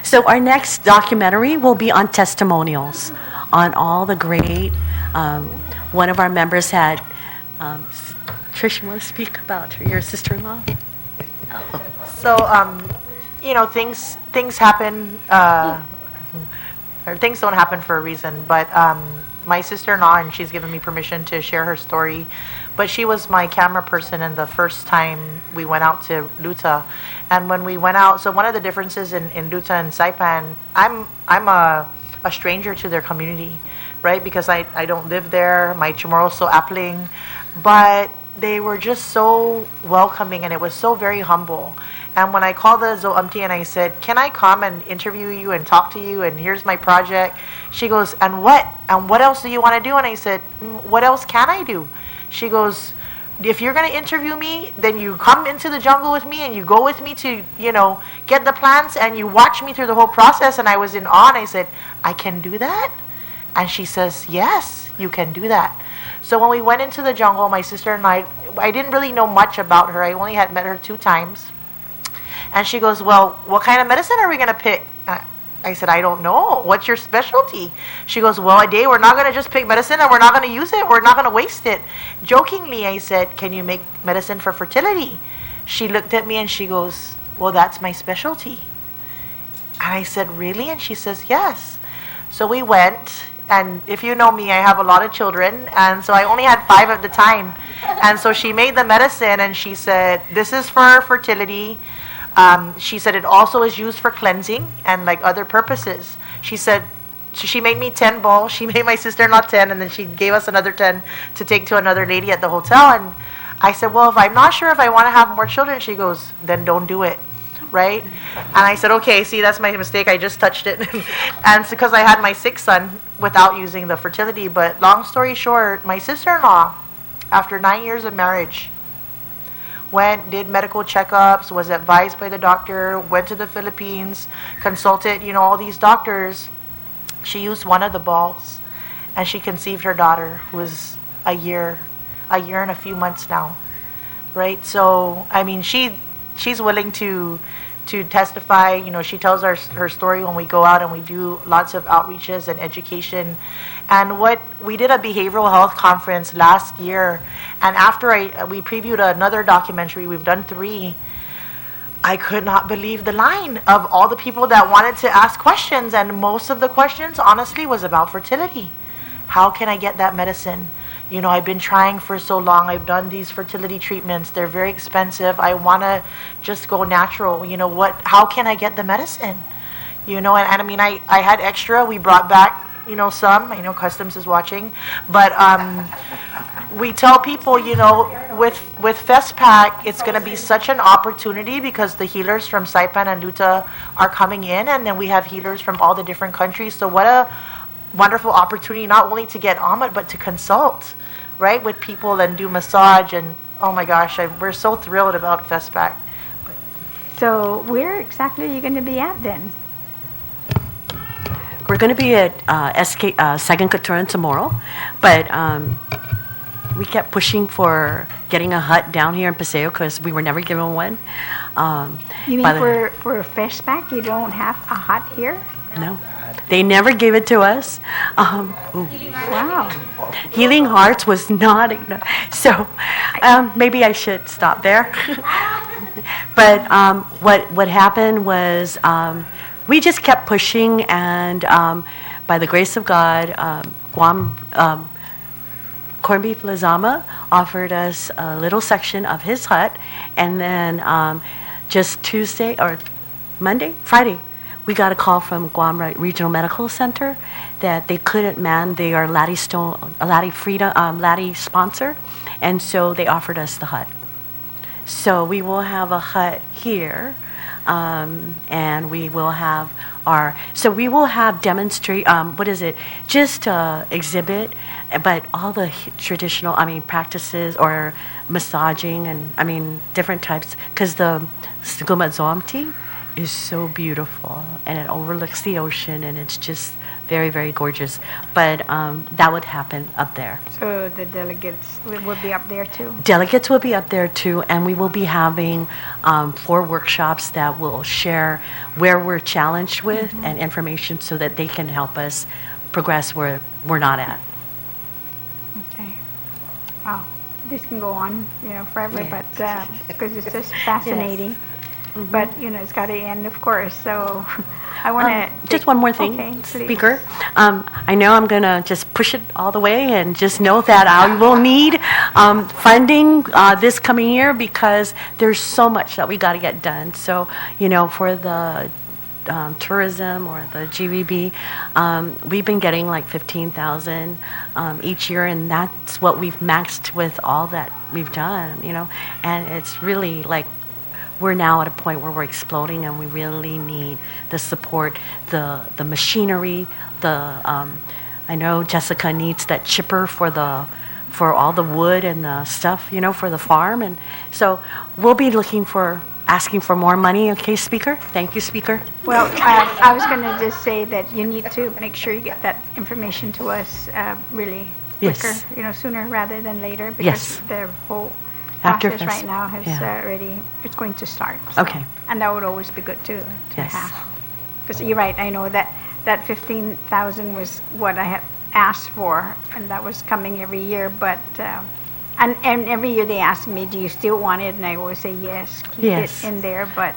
So our next documentary will be on testimonials, on all the great, one of our members had, Trish, you want to speak about your sister-in-law? So, things happen, or things don't happen for a reason, but my sister-in-law, and she's given me permission to share her story, but she was my camera person in the first time we went out to Luta. And when we went out, so one of the differences in Luta and Saipan, I'm a stranger to their community, right? Because I don't live there, my Chamorro is so appling, but they were just so welcoming, and it was so very humble. And when I called the Zo'umti and I said, can I come and interview you and talk to you, and here's my project, she goes, and what else do you want to do? And I said, what else can I do? She goes, if you're going to interview me, then you come into the jungle with me and you go with me to, get the plants, and you watch me through the whole process. And I was in awe, and I said, I can do that? And she says, yes, you can do that. So when we went into the jungle, my sister and I didn't really know much about her. I only had met her 2 times. And she goes, well, what kind of medicine are we going to pick? I said, I don't know. What's your specialty? She goes, well, Ade, we're not going to just pick medicine, and we're not going to use it. We're not going to waste it. Jokingly, I said, can you make medicine for fertility? She looked at me and she goes, well, that's my specialty. And I said, really? And she says, yes. So we went, and if you know me, I have a lot of children, and so I only had 5 at the time. And so she made the medicine, and she said, this is for fertility. She said it also is used for cleansing and like other purposes. She said, so she made me 10 balls. She made my sister-in-law 10, and then she gave us another 10 to take to another lady at the hotel. And I said, well, if I'm not sure if I want to have more children, she goes, then don't do it, right? And I said, okay, see, that's my mistake. I just touched it. And it's because I had my 6th son without using the fertility. But long story short, my sister-in-law, after 9 years of marriage, did medical checkups, was advised by the doctor, went to the Philippines, consulted, all these doctors. She used one of the balls, and she conceived her daughter, who is a year and a few months now, right? So, I mean, she's willing to testify. She tells her story when we go out and we do lots of outreaches and education. And we did a behavioral health conference last year, and after we previewed another documentary, we've done 3, I could not believe the line of all the people that wanted to ask questions, and most of the questions, honestly, was about fertility. How can I get that medicine? I've been trying for so long. I've done these fertility treatments. They're very expensive. I want to just go natural. How can I get the medicine? And I mean, I had extra. We brought back some, I know Customs is watching, but we tell people, with FESPAC, it's going to be such an opportunity because the healers from Saipan and Luta are coming in, and then we have healers from all the different countries. So what a wonderful opportunity not only to get on it, but to consult, right, with people and do massage. And oh my gosh, we're so thrilled about FestPac. So where exactly are you going to be at then? We're going to be at Second Couture in Chamorro, but we kept pushing for getting a hut down here in Paseo because we were never given one. You mean for FestPac, you don't have a hut here? No. They never gave it to us. Wow. Healing Hearts was not enough. So maybe I should stop there. But what happened was we just kept pushing, and by the grace of God, Guam Corned Beef Lee Zama offered us a little section of his hut, and then just Tuesday or Friday, we got a call from Guam Regional Medical Center that they couldn't man. They are Laddie sponsor, and so they offered us the hut. So we will have a hut here, and we will have we will have just exhibit, but all the traditional, practices or massaging and, different types, because the Siguma Zoamti is so beautiful, and it overlooks the ocean, and it's just very, very gorgeous. But that would happen up there. So the delegates will be up there too? Delegates will be up there too, and we will be having 4 workshops that will share where we're challenged with and information so that they can help us progress where we're not at. Okay. Wow. This can go on, forever, but because it's just fascinating. Yes. But it's got to end, of course. So I want to just one more thing, Speaker. I know I'm going to just push it all the way, and just know that I will need funding this coming year because there's so much that we got to get done. So for the tourism or the GVB, we've been getting like $15,000 each year, and that's what we've maxed with all that we've done. And it's really like, we're now at a point where we're exploding, and we really need the support, the machinery. I know Jessica needs that chipper for all the wood and the stuff, for the farm, and so we'll be asking for more money. Okay, Speaker. Thank you, Speaker. Well, I was going to just say that you need to make sure you get that information to us really quicker, Yes. Sooner rather than later, because the whole process right now has already, it's going to start. So. Okay. And that would always be good to have. Because you're right, I know that 15,000 was what I had asked for, and that was coming every year, but and every year they ask me, do you still want it? And I always say yes, keep it in there, but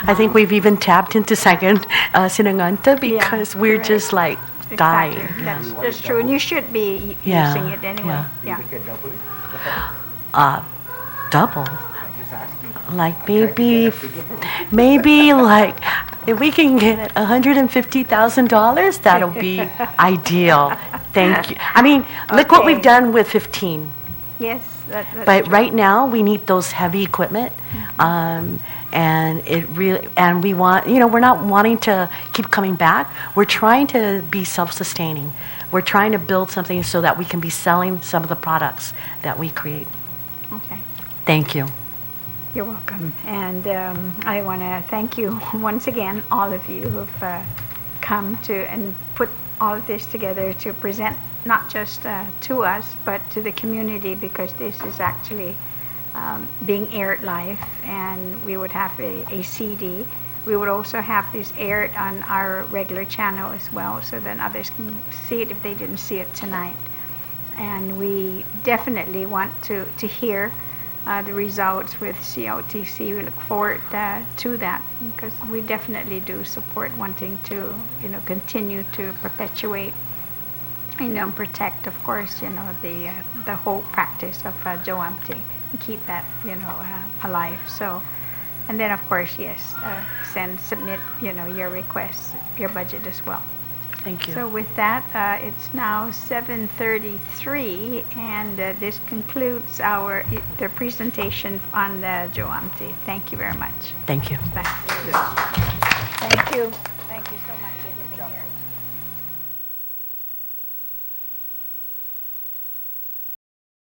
I think we've even tapped into second Sinanganta because we're just like dying. Exactly. That's true, and you should be using it anyway. Double. Like maybe like if we can get $150,000, that'll be ideal. Thank you. Look what we've done with 15. Yes, but true. Right now we need those heavy equipment, and we want, we're not wanting to keep coming back. We're trying to be self-sustaining. We're trying to build something so that we can be selling some of the products that we create. Okay. Thank you. You're welcome. And I want to thank you once again, all of you who've come to and put all of this together to present not just to us, but to the community, because this is actually being aired live, and we would have a CD. We would also have this aired on our regular channel as well, so that others can see it if they didn't see it tonight. And we definitely want to hear the results with CLTC. We look forward to that, because we definitely do support wanting to, continue to perpetuate, and protect, of course, the whole practice of Joamti, and keep that, alive. So, and then of course, yes, submit, your requests, your budget as well. Thank you. So with that, it's now 7:33, and this concludes the presentation on the Joamti. Thank you very much. Thank you. Thank you. Thank you so much.